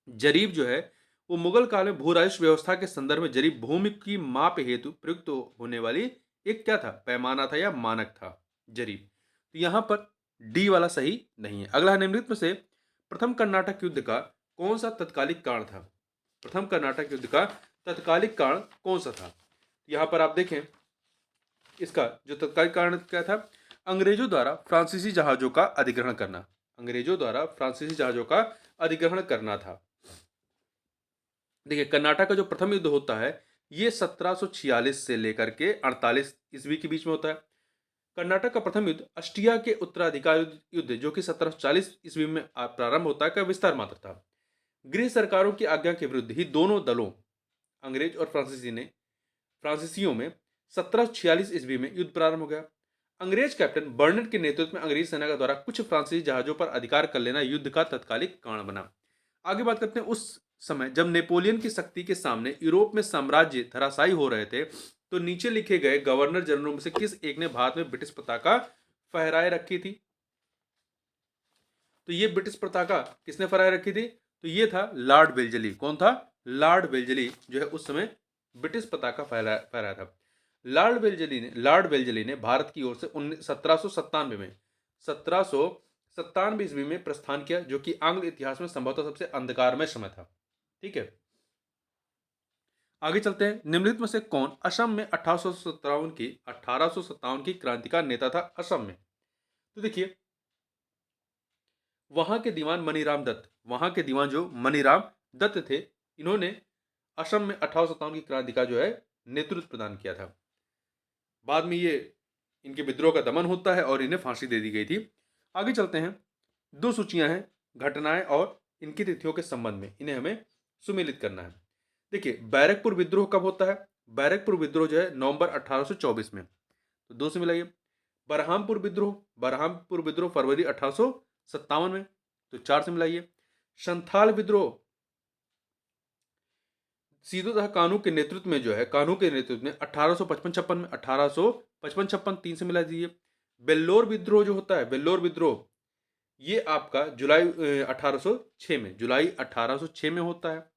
जरीब जो है वो मुगल काल में भू राजस्व व्यवस्था के संदर्भ में जरीब भूमि की माप हेतु प्रयुक्त होने वाली एक क्या था, पैमाना था या मानक था, जरीब। तो यहां पर डी वाला सही नहीं है। अगला, निम्नलिखित में से प्रथम कर्नाटक युद्ध का कौन सा तत्कालिक कारण था? प्रथम कर्नाटक युद्ध का तत्कालिक कारण कौन सा था? यहां पर आप देखें, इसका जो तत्कालिक कारण क्या था? अंग्रेजों द्वारा फ्रांसीसी जहाजों का अधिग्रहण करना। अंग्रेजों द्वारा फ्रांसीसी जहाजों का अधिग्रहण करना था। देखिए, कर्नाटक का जो प्रथम युद्ध होता है ये 1746 से लेकर के 48 ईस्वी के बीच में होता है। कर्नाटक का प्रथम युद्ध अस्टिया के उत्तराधिकार युद्ध जो कि 1740 ईस्वी में प्रारंभ होता है का विस्तार मात्र था। गृह सरकारों की आज्ञा के विरुद्ध ही दोनों दलों, अंग्रेज और फ्रांसीसियों में 1746 ईस्वी में युद्ध प्रारंभ हो गया। अंग्रेज कैप्टन बर्नेट के नेतृत्व में अंग्रेज सेना का द्वारा कुछ फ्रांसीसी जहाजों पर अधिकार कर लेना युद्ध का तत्कालिक कारण बना। आगे बात करते हैं, उस समय जब नेपोलियन की शक्ति के सामने यूरोप में साम्राज्य धराशायी हो रहे थे, तो नीचे लिखे गए गवर्नर जनरलों में से किस एक ने भारत में ब्रिटिश पताका फहराए रखी थी? तो ये ब्रिटिश पताका किसने फहराए रखी थी? तो ये था लॉर्ड वेल्जली। कौन था? लॉर्ड वेल्जली जो है उस समय ब्रिटिश पताका फहराया था। लॉर्ड वेल्जली ने भारत की ओर से 1797 में 1797 ईस्वी में प्रस्थान किया, जो कि आंग्ल इतिहास में संभवतः सबसे अंधकारमय समय था। ठीक है, आगे चलते हैं। निम्नलिखित में से कौन असम में 1857 की क्रांति का नेता था? असम में तो देखिए, वहां के दीवान मनीराम दत्त, वहां के दीवान जो मनीराम दत्त थे, इन्होंने असम में 1857 की क्रांति का जो है नेतृत्व प्रदान किया था। बाद में ये इनके विद्रोह का दमन होता है और इन्हें फांसी दे दी गई थी। आगे चलते हैं। दो सूचियां हैं घटनाएं और इनकी तिथियों के संबंध में, इन्हें हमें सुमेलित करना है। देखिए, बैरकपुर विद्रोह कब होता है? बैरकपुर विद्रोह जो है नवंबर 1824 में, तो दो से मिलाइए। बरहामपुर विद्रोह फरवरी 1857 में, तो चार से मिलाइए। संथाल विद्रोह सीधोदाह कानू के नेतृत्व में जो है, कानू के नेतृत्व में 1855-56 में, 1855-56 तीन से मिला दीजिए। बेल्लोर विद्रोह जो होता है, बेल्लोर विद्रोह ये आपका जुलाई 1806 में, जुलाई 1806 में होता है।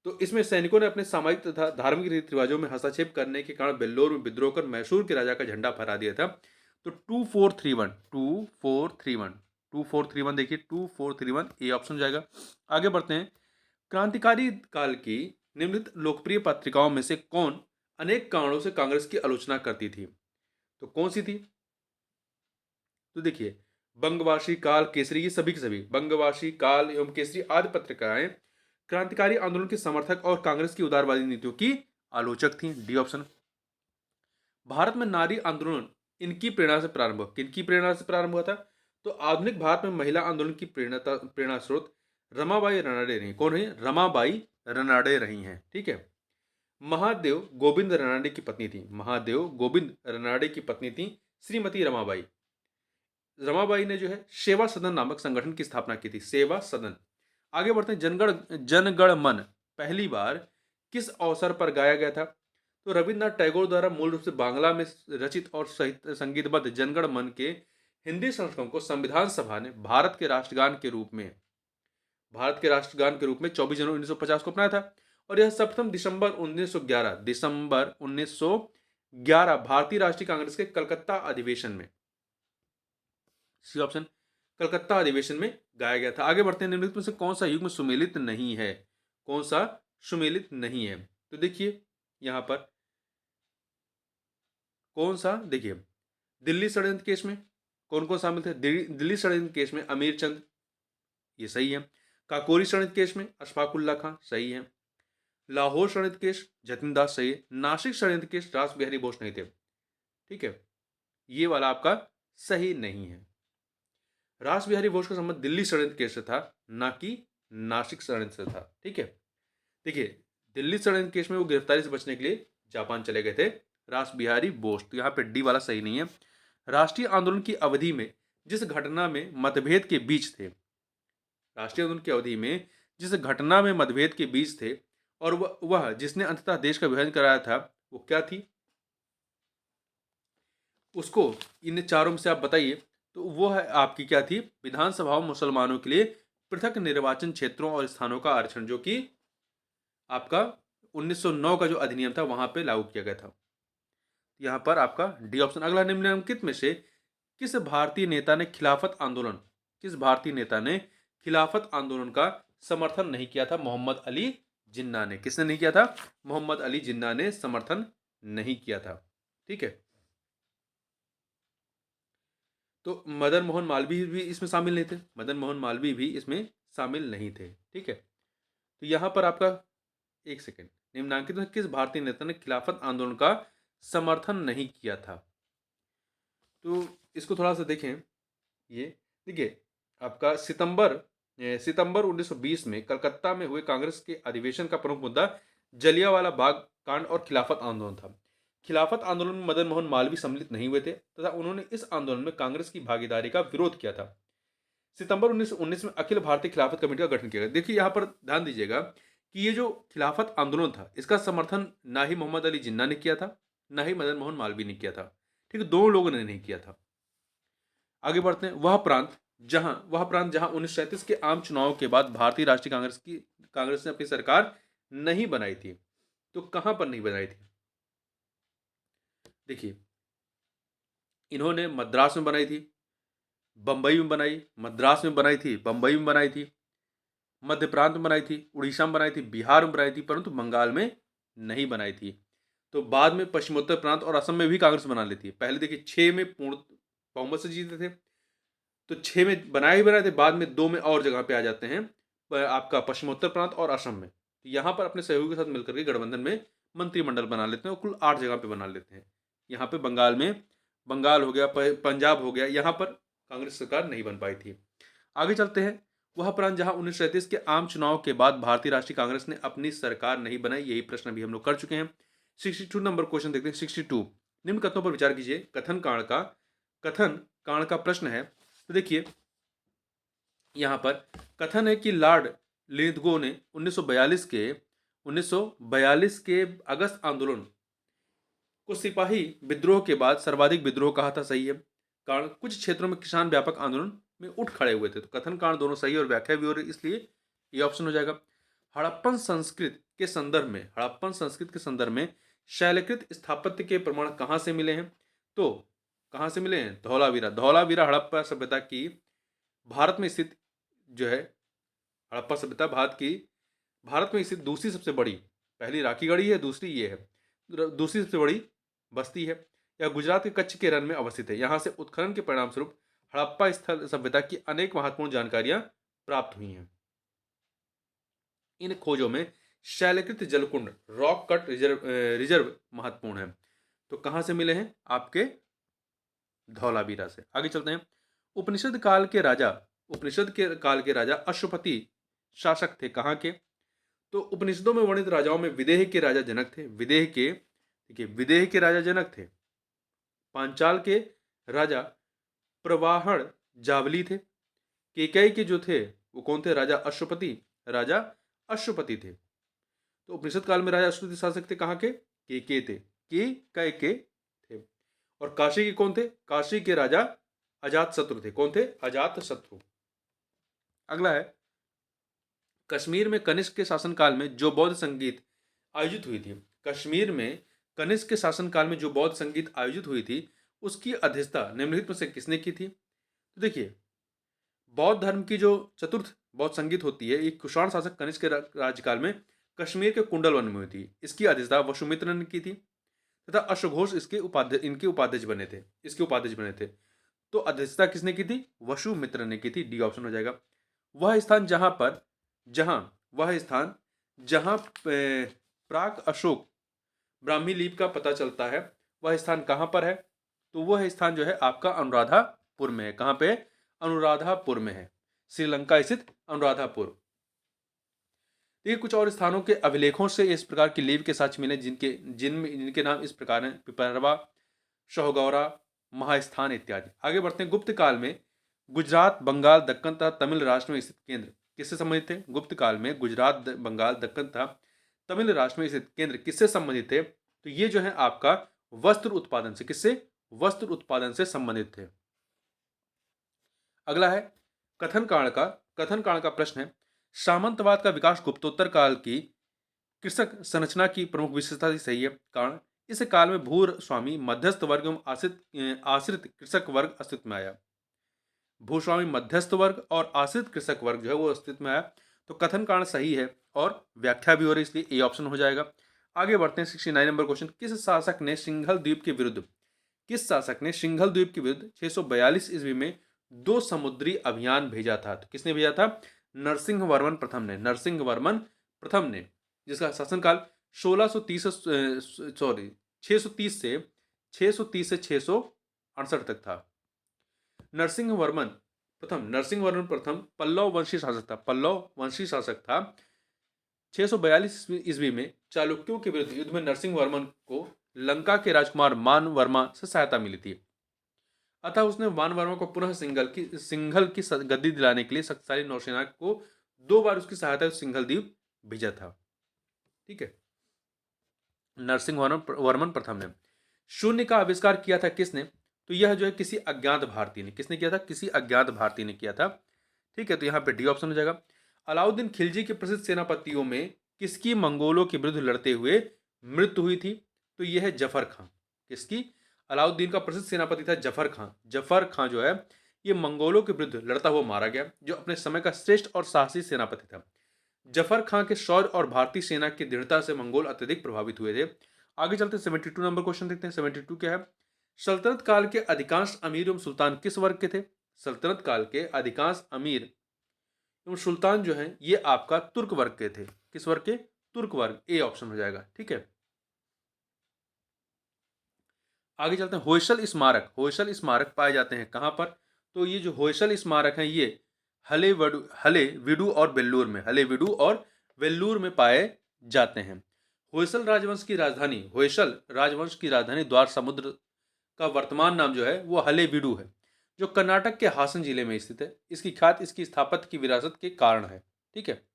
तो इसमें सैनिकों ने अपने सामाजिक तथा धार्मिक रीति रिवाजों में हस्तक्षेप करने के कारण बेल्लोर में विद्रोह कर मैसूर के राजा का झंडा फहरा दिया था। तो 2431 देखिए, 2431 ए ऑप्शन हो जाएगा। आगे बढ़ते हैं। क्रांतिकारी काल की निम्नलिखित लोकप्रिय पत्रिकाओं में से कौन अनेक कारणों से कांग्रेस की आलोचना करती थी? तो कौन सी थी? तो देखिए, बंगवासी, काल, केसरी, ये सभी के सभी बंगवासी, काल एवं केसरी आदि पत्रिकाएं क्रांतिकारी आंदोलन के समर्थक और कांग्रेस की उदारवादी नीतियों की आलोचक थी, डी ऑप्शन। भारत में नारी आंदोलन इनकी प्रेरणा से प्रारंभ हुआ। किनकी प्रेरणा से प्रारंभ हुआ था? तो आधुनिक भारत में महिला आंदोलन की प्रेरणा स्रोत रमाबाई रनाडे रही। कौन रही? रमाबाई रनाडे रही हैं। ठीक है, महादेव गोविंद रनाडे की पत्नी थी। महादेव गोविंद रनाडे की पत्नी थी श्रीमती रमाबाई। रमाबाई ने जो है सेवा सदन नामक संगठन की स्थापना की थी, सेवा सदन। आगे बढ़ते हैं। जनगण मन पहली बार किस अवसर पर गाया गया था? तो रविन्द्रनाथ टैगोर द्वारा मूल रूप से बांग्ला में रचित और संगीतबद्ध जनगण मन के हिंदी संस्करण को संविधान सभा ने भारत के राष्ट्रगान के रूप में 24 जनवरी 1950 को अपनाया था। और यह प्रथम दिसंबर 1911 भारतीय राष्ट्रीय कांग्रेस के कलकत्ता अधिवेशन में, सी ऑप्शन, कलकत्ता अधिवेशन में गाया गया था। आगे बढ़ते हैं, निम्नलिखित में से कौन सा युग्म सुमेलित नहीं है? कौन सा सुमेलित नहीं है? तो देखिए यहां पर कौन सा, देखिए दिल्ली षड्यंत्र केस में कौन कौन शामिल थे? दिल्ली षड्यंत्र केस में अमीर चंद, ये सही है। काकोरी षड्यंत्र केस में अशफाकुल्ला खां, सही है। लाहौर षड्यंत्र केस जतिन दास, सही है। नासिक षड्यंत्र केस रास बिहारी बोस नहीं थे, ठीक है, ये वाला आपका सही नहीं है। रास बिहारी बोस का संबंध दिल्ली षड्यंत्र केस से था, ना कि नासिक षड्यंत्र से था, ठीक है। देखिए दिल्ली षड्यंत्र केस में वो गिरफ्तारी से बचने के लिए जापान चले गए थे, रास बिहारी बोस, तो यहाँ पे डी वाला सही नहीं है। राष्ट्रीय आंदोलन की अवधि में जिस घटना में मतभेद के बीच थे, राष्ट्रीय आंदोलन की अवधि में जिस घटना में मतभेद के बीच थे और वह जिसने अंततः देश का विभाजन कराया था, वो क्या थी? उसको इन चारों में से आप बताइए। तो वो है आपकी क्या थी? विधानसभाओं मुसलमानों के लिए पृथक निर्वाचन क्षेत्रों और स्थानों का आरक्षण, जो कि आपका 1909 का जो अधिनियम था वहां पे लागू किया गया था। यहां पर आपका डी ऑप्शन। अगला, निम्नलिखित में से किस भारतीय नेता ने खिलाफत आंदोलन का समर्थन नहीं किया था? मोहम्मद अली जिन्ना ने। किसने नहीं किया था? मोहम्मद अली जिन्ना ने समर्थन नहीं किया था, ठीक है। तो मदन मोहन मालवीय भी इसमें शामिल नहीं थे, मदन मोहन मालवीय भी इसमें शामिल नहीं थे, ठीक है। तो यहां पर आपका, एक सेकेंड, निम्नांकित में किस भारतीय नेता ने खिलाफत आंदोलन का समर्थन नहीं किया था? तो इसको थोड़ा सा देखें। ये देखिए आपका सितंबर 1920 में कलकत्ता में हुए कांग्रेस के अधिवेशन का प्रमुख मुद्दा जलियांवाला बाग कांड और खिलाफत आंदोलन था। खिलाफत आंदोलन में मदन मोहन मालवीय सम्मिलित नहीं हुए थे तथा उन्होंने इस आंदोलन में कांग्रेस की भागीदारी का विरोध किया था। सितंबर 1919 में अखिल भारतीय खिलाफत कमेटी का गठन किया गया। देखिए यहाँ पर ध्यान दीजिएगा कि ये जो खिलाफत आंदोलन था इसका समर्थन ना ही मोहम्मद अली जिन्ना ने किया था, ना ही मदन मोहन मालवीय ने किया था, ठीक है, दोनों लोगों ने नहीं किया था। आगे बढ़ते हैं। वह प्रांत जहां 1937 के आम चुनाव के बाद भारतीय राष्ट्रीय कांग्रेस ने अपनी सरकार नहीं बनाई थी, तो कहां पर नहीं बनाई थी? देखिए इन्होंने मद्रास में बनाई थी, बंबई में बनाई, मद्रास में बनाई थी, बंबई में बनाई थी, मध्य प्रांत में बनाई थी, उड़ीसा में बनाई थी, बिहार में बनाई थी, परंतु बंगाल में नहीं बनाई थी। तो बाद में पश्चिमोत्तर प्रांत और असम में भी कांग्रेस बना लेती है। पहले देखिए 6 में पूर्ण बहुमत से जीते थे, तो 6 में बनाए ही बनाए थे, बाद में 2 में और जगह पे आ जाते हैं आपका पश्चिमोत्तर प्रांत और असम में। तो यहाँ पर अपने सहयोगी के साथ मिलकर के गठबंधन में मंत्रिमंडल बना लेते हैं और कुल 8 जगह पे बना लेते हैं। यहाँ पे बंगाल हो गया, पंजाब हो गया, यहाँ पर कांग्रेस सरकार नहीं बन पाई थी। आगे चलते हैं। वह प्रांत जहां 1937 के आम चुनाव के बाद भारतीय राष्ट्रीय कांग्रेस ने अपनी सरकार नहीं बनाई, यही प्रश्न अभी हम लोग कर चुके हैं। 62 नंबर क्वेश्चन देखते हैं। 62, निम्न कथनों पर विचार कीजिए। कथन कांड का प्रश्न है। तो देखिए यहां पर कथन है कि लॉर्ड लिथगो ने 1942 के अगस्त आंदोलन को सिपाही विद्रोह के बाद सर्वाधिक विद्रोह कहा था, सही है। कारण कुछ क्षेत्रों में किसान व्यापक आंदोलन में उठ खड़े हुए थे। तो कथन कांड दोनों सही और व्याख्या भी हो रही, इसलिए ये ऑप्शन हो जाएगा। हड़प्पन संस्कृत के संदर्भ में शैलकृत स्थापत्य के प्रमाण कहां से मिले हैं? तो कहां से मिले हैं? धौलावीरा हड़प्पा सभ्यता की भारत में स्थित जो है, हड़प्पा सभ्यता भारत में स्थित दूसरी सबसे बड़ी, पहली राखीगढ़ी है, दूसरी ये है, दूसरी सबसे बड़ी बस्ती है। यह गुजरात के कच्छ के रण में अवस्थित है। यहाँ से उत्खनन के परिणाम स्वरूप हड़प्पा स्थल सभ्यता की अनेक महत्वपूर्ण जानकारियां प्राप्त हुई हैं। इन खोजों में शैलकृत जलकुंड रॉक कट रिजर्व महत्वपूर्ण है। तो कहां से मिले हैं? आपके धौलावीरा से। आगे चलते हैं। उपनिषद काल के राजा अश्वपति शासक थे, कहां के? तो उपनिषदों में वर्णित राजाओं में विदेह के राजा जनक थे। विदेह के राजा जनक थे। पांचाल के राजा प्रवाहण जावली थे। केकई के जो थे वो कौन थे? राजा अश्वपति थे। तो उपनिषद काल में राजा अश्वपति शासक थे, कहां के? के थे, के थे। और काशी के कौन थे? काशी के राजा अजात शत्रु थे। कौन थे? अजात शत्रु। अगला है, कश्मीर में कनिष्क के शासनकाल में जो बौद्ध संगीत आयोजित हुई थी, कश्मीर में कनिष्क के शासनकाल में जो बौद्ध संगीत आयोजित हुई थी, उसकी अध्यक्षता निम्नलिखित में से किसने की थी? तो देखिए, बौद्ध धर्म की जो चतुर्थ बौद्ध संगीत होती है, एक कुषाण शासक कनिष्क के राज्यकाल में कश्मीर के कुंडल वन में हुई थी। इसकी अध्यक्षता वसुमित्र ने की थी तथा अश्वघोष इनके उपाध्यक्ष बने थे, इसके उपाध्यक्ष बने थे। तो अध्यक्षता किसने की थी? वसुमित्र ने की थी। डी ऑप्शन हो जाएगा। वह स्थान जहां प्राक अशोक ब्राह्मी लिपि का पता चलता है, वह स्थान कहां पर है? तो वह स्थान जो है आपका अनुराधापुर में है। कहां पे? अनुराधापुर में है, श्रीलंका स्थित अनुराधापुर। ये कुछ और स्थानों के अभिलेखों से इस प्रकार की लिपि के साक्ष्य मिले जिनके नाम इस प्रकार हैं: पिपरवा, शाहगौरा, महास्थान इत्यादि। आगे बढ़ते हैं। गुप्त काल में गुजरात, बंगाल, दक्कन तथा तमिल राष्ट्र में स्थित केंद्र किससे संबंधित थे? गुप्त काल में गुजरात, बंगाल, दक्कन तथा तमिल राष्ट्र में स्थित केंद्र किससे संबंधित थे? तो ये जो है आपका वस्त्र उत्पादन से, किससे? वस्त्र उत्पादन से संबंधित थे। अगला है कथन कांड का प्रश्न है, सामंतवाद का विकास गुप्तोत्तर काल की कृषक संरचना की प्रमुख विशेषता थी। सही है। कारण, इस काल में भूस्वामी, मध्यस्थ वर्ग एवं आश्रित कृषक वर्ग अस्तित्व में आया। भूस्वामी, मध्यस्थ वर्ग और आश्रित कृषक वर्ग जो है वो अस्तित्व में आया। तो कथन कांड सही है और व्याख्या भी हो रही है, इसलिए ए ऑप्शन हो जाएगा। आगे बढ़ते हैं। 69 नंबर क्वेश्चन, किस शासक ने सिंघल द्वीप के विरुद्ध 642 ईस्वी में 2 समुद्री अभियान भेजा था? तो किसने भेजा था? नरसिंह वर्मन प्रथम ने, जिसका शासनकाल 630 से 668 तक था। नरसिंह वर्मन प्रथम पल्लव वंशी शासक था। 642 ईस्वी में चालुक्यों के विरुद्ध युद्ध में नरसिंह वर्मन को लंका के राजकुमार मान वर्मा से सहायता मिली थी। अतः उसने मान वर्मा को पुनः सिंघल की गद्दी दिलाने के लिए शक्तिशाली नौसेना को 2 बार उसकी सहायता सिंघल द्वीप भेजा था। ठीक है। नरसिंह वर्मन प्रथम ने शून्य का आविष्कार किया था किसने? तो यह जो है किसी अज्ञात भारतीय ने। किसने किया था? किसी अज्ञात भारतीय ने किया था। ठीक है, तो यहाँ पे डी ऑप्शन हो जाएगा। अलाउद्दीन खिलजी के प्रसिद्ध सेनापतियों में किसकी मंगोलों के विरुद्ध लड़ते हुए मृत्यु हुई थी? तो यह है जफर खां। किसकी? अलाउद्दीन का प्रसिद्ध सेनापति था जफर खां। जफर खां जो है ये मंगोलों के विरुद्ध लड़ता हुआ मारा गया, जो अपने समय का श्रेष्ठ और साहसी सेनापति था। जफर खां के शौर्य और भारतीय सेना की दृढ़ता से मंगोल अत्यधिक प्रभावित हुए थे। आगे चलते 72 नंबर क्वेश्चन देखते हैं। 72 क्या है? सल्तनत काल के अधिकांश अमीर एवं सुल्तान किस वर्ग के थे? सल्तनत काल के अधिकांश अमीर एवं सुल्तान जो है ये आपका तुर्क वर्ग के थे। किस वर्ग के? तुर्क वर्ग। ए ऑप्शन हो जाएगा। ठीक है, आगे चलते हैं। होयसल स्मारक पाए जाते हैं कहां पर? तो ये जो होयसल स्मारक है ये हलेविडु और वेल्लूर में पाए जाते हैं। होयसल राजवंश की राजधानी द्वार समुद्र का वर्तमान नाम जो है वो हलेविडु है, जो कर्नाटक के हासन जिले में स्थित है। इसकी ख्याति इसकी स्थापत्य की विरासत के कारण है। ठीक है,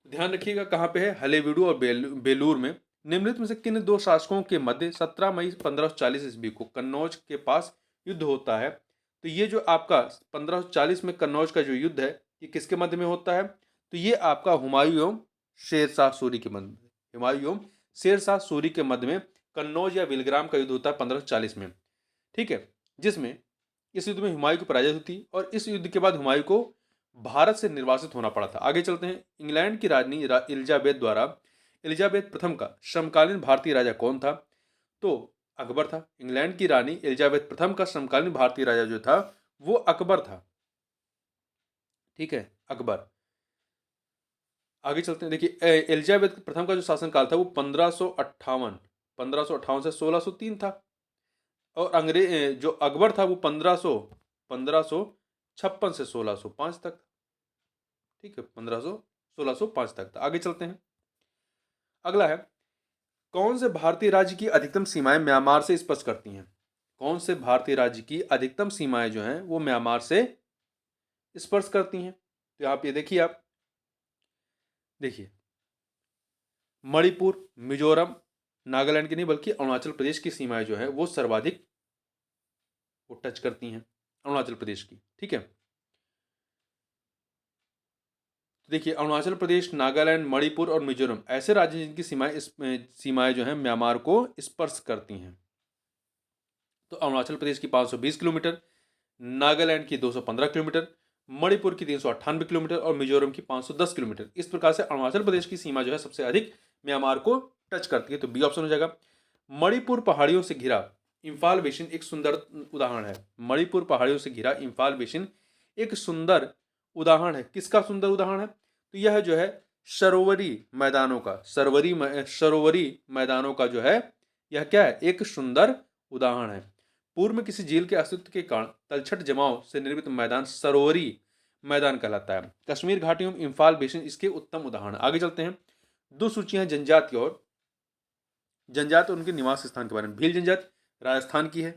ध्यान रखिएगा कहां पे है? हलेविडु और बेलूर में। निम्नलिखित में से किन 2 शासकों के मध्य 17 मई 1540 ईस्वी को कन्नौज के पास युद्ध होता है? तो ये जो आपका 1540 में कन्नौज का जो युद्ध है ये किसके मध्य में होता है? तो ये आपका हुमायूं एवं शेरशाह सूरी के मध्य में कन्नौज या विलग्राम का युद्ध होता है 1540 में। ठीक है, जिसमें इस युद्ध में हुमायूं की पराजय होती और इस युद्ध के बाद हुमायूं को भारत से निर्वासित होना पड़ा था। आगे चलते हैं। इंग्लैंड की रानी एलिजाबेथ प्रथम का समकालीन भारतीय राजा कौन था? तो अकबर था। इंग्लैंड की रानी एलिजाबेथ प्रथम का समकालीन भारतीय राजा जो था वो अकबर था। ठीक है, अकबर। आगे चलते हैं। देखिए, एलिजाबेथ प्रथम का जो शासनकाल था वो 1558 से 1603 था। और अंग्रेज जो अकबर था वो 1556 से 1605 तक। ठीक है, 1605 तक था। आगे चलते हैं। अगला है, कौन से भारतीय राज्य की अधिकतम सीमाएं म्यांमार से स्पर्श करती हैं? कौन से भारतीय राज्य की अधिकतम सीमाएं जो हैं वो म्यांमार से स्पर्श करती हैं? तो यहाँ पे देखिए, आप देखिए, मणिपुर, मिजोरम, नागालैंड की नहीं बल्कि अरुणाचल प्रदेश की सीमाएं जो है वो सर्वाधिक वो टच करती हैं अरुणाचल प्रदेश की। ठीक है, तो देखिए अरुणाचल प्रदेश, नागालैंड, मणिपुर और मिजोरम ऐसे राज्य हैं जिनकी सीमाएं जो है म्यांमार को स्पर्श करती हैं। तो अरुणाचल प्रदेश की 520 किलोमीटर, नागालैंड की 215 किलोमीटर, मणिपुर की 398 किलोमीटर और मिजोरम की 510 किलोमीटर। इस प्रकार से अरुणाचल प्रदेश की सीमा जो है सबसे अधिक म्यांमार को टच करती है। तो बी ऑप्शन हो जाएगा। मणिपुर पहाड़ियों से घिरा इम्फाल बेसिन एक सुंदर उदाहरण है। मणिपुर पहाड़ियों से घिरा इम्फाल बेसिन एक सुंदर उदाहरण है। किसका सुंदर उदाहरण है? तो यह जो है सरोवरी मैदानों का सरोवरी मैदानों का जो है यह क्या है? एक सुंदर उदाहरण है। पूर्व में किसी झील के अस्तित्व के कारण तलछट जमाव से निर्मित मैदान सरोवरी मैदान कहलाता है। कश्मीर घाटी एवं इम्फाल बेसिन इसके उत्तम उदाहरण। आगे चलते हैं। दो सूचियां जनजाति और उनके निवास स्थान के बारे में। भील जनजाति राजस्थान की है,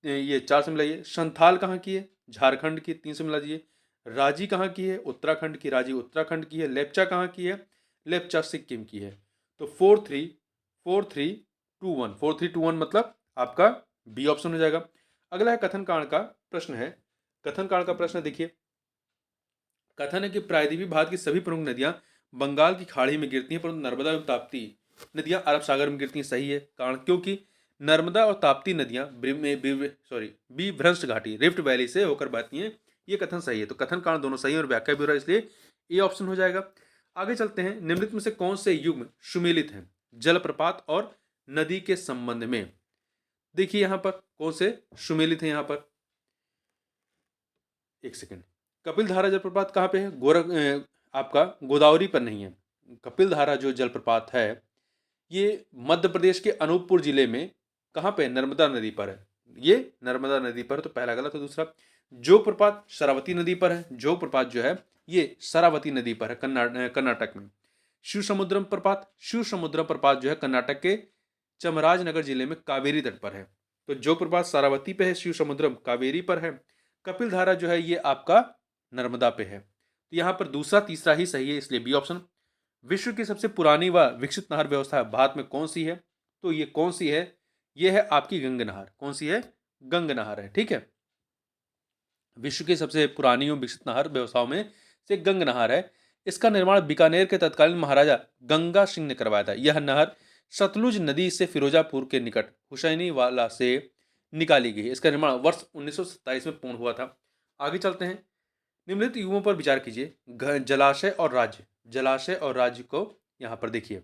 तो ये 4 से मिलाइए। संथाल कहाँ की है? झारखंड की। 3 से मिला दीजिए। राजी कहाँ की है? उत्तराखंड की। राजी उत्तराखंड की है। लेप्चा कहाँ की है? लेप्चा सिक्किम की है। तो 4-3-2-1 मतलब आपका बी ऑप्शन हो जाएगा। अगला है कथन कांड का प्रश्न है। कथन कांड का प्रश्न देखिए। कथन है कि प्रायद्वीपीय भारत की सभी प्रमुख नदियां बंगाल की खाड़ी में गिरती हैं, परंतु नर्मदा एवं ताप्ती नदियां अरब सागर में गिरती हैं। सही है। कारण क्योंकि नर्मदा और ताप्ती नदियां भ्रष्ट घाटी रिफ्ट वैली से होकर बहती हैं। ये कथन सही है। तो कथन कांड दोनों सही है और व्याख्या भी हो रहा है, इसलिए ए ऑप्शन हो जाएगा। आगे चलते हैं। निम्नलिखित में से कौन से युग्म सुमेलित हैं जलप्रपात और नदी के संबंध में? देखिए यहां पर कौन से सुमेलित है। यहां पर एक सेकेंड। कपिल धारा जलप्रपात कहाँ पे है? आपका गोदावरी पर नहीं है। कपिल धारा जो जलप्रपात है ये मध्य प्रदेश के अनूपपुर जिले में कहाँ पे? नर्मदा नदी पर है। ये नर्मदा नदी पर, तो पहला गलत है। दूसरा, जोग प्रपात शरावती नदी पर है। जोग प्रपात जो है ये शरावती नदी पर है, कर्नाटक में। शिव समुद्रम प्रपात जो है कर्नाटक के चामराजनगर जिले में कावेरी तट पर है। तो जोग प्रपात शरावती पे है, शिव समुद्रम कावेरी पर है, कपिल धारा जो है ये आपका नर्मदा पे है। तो यहाँ पर दूसरा तीसरा ही सही है, इसलिए बी ऑप्शन। विश्व की सबसे पुरानी व विकसित नहर व्यवस्था भारत में कौन सी है? तो ये कौन सी है? ये है आपकी गंग नहर। कौन सी है? गंग नहर है। ठीक है, विश्व की सबसे पुरानी एवं विकसित नहर व्यवस्थाओं में से गंग नहर है। इसका निर्माण बीकानेर के तत्कालीन महाराजा गंगा सिंह ने करवाया था। यह नहर सतलुज नदी से फिरोजापुर के निकट हुसैनी वाला से निकाली गई। इसका निर्माण वर्ष 1927 में पूर्ण हुआ था। आगे चलते हैं। निम्नलिखित युगों पर विचार कीजिए। जलाशय और राज्य को यहाँ पर देखिए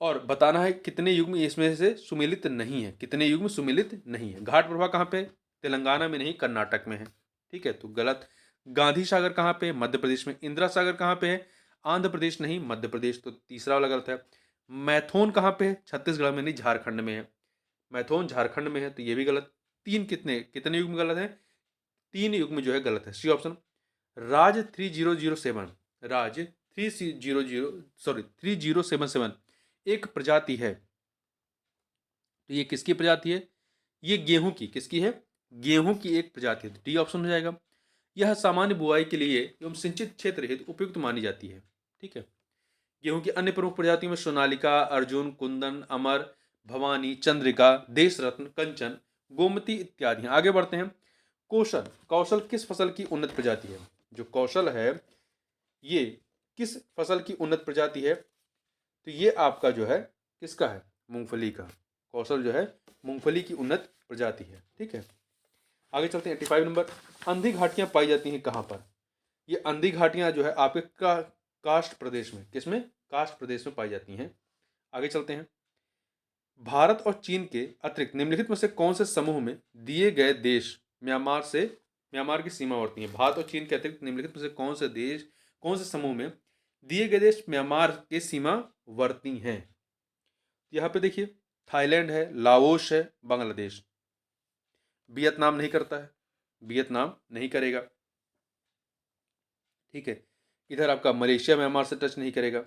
और बताना है कितने युग में इसमें से सुमेलित नहीं है। कितने युग में सुमेलित नहीं है? घाट प्रभा कहाँ पे? तेलंगाना में नहीं, कर्नाटक में है। ठीक है, तो गलत। गांधी सागर कहाँ पे? मध्य प्रदेश में। इंदिरा सागर कहाँ पे है? आंध्र प्रदेश नहीं, मध्य प्रदेश। तो तीसरा वाला गलत है। मैथोन कहाँ पे है? छत्तीसगढ़ में नहीं, झारखंड में है। मैथोन झारखंड में है, तो ये भी गलत। तीन कितने कितने युग में गलत है? 3 युग में जो है गलत है। C option. राज 3077 एक प्रजाति है। तो ये किसकी प्रजाति है? ये गेहूं की। किसकी है? गेहूं की एक प्रजाति है। डी ऑप्शन हो जाएगा। यह सामान्य बुआई के लिए एवं सिंचित क्षेत्र हेतु उपयुक्त मानी जाती है। ठीक है, गेहूं की अन्य प्रमुख प्रजातियों में सोनालिका, अर्जुन, कुंदन, अमर, भवानी, चंद्रिका, देश रत्न, कंचन, गोमती इत्यादि। आगे बढ़ते हैं। कौशल किस फसल की उन्नत प्रजाति है? जो कौशल है ये किस फसल की उन्नत प्रजाति है? तो ये आपका जो है किसका है? मूंगफली का। कौशल जो है मूंगफली की उन्नत प्रजाति है। ठीक है, आगे चलते हैं। 85 नंबर। अंधी घाटियां पाई जाती हैं कहाँ पर? ये अंधी घाटियां जो है आपके कास्ट प्रदेश में। किसमें? कास्ट प्रदेश में पाई जाती हैं। आगे चलते हैं। भारत और चीन के अतिरिक्त निम्नलिखित में से कौन से समूह में दिए गए देश म्यांमार की सीमावर्ती है? भारत और चीन के अतिरिक्त निम्नलिखित में से कौन से समूह में दिए गए देश म्यांमार के सीमावर्ती हैं? यहाँ पे देखिए थाईलैंड है, लाओस है, बांग्लादेश। वियतनाम नहीं करता है, वियतनाम नहीं करेगा। ठीक है, इधर आपका मलेशिया म्यांमार से टच नहीं करेगा।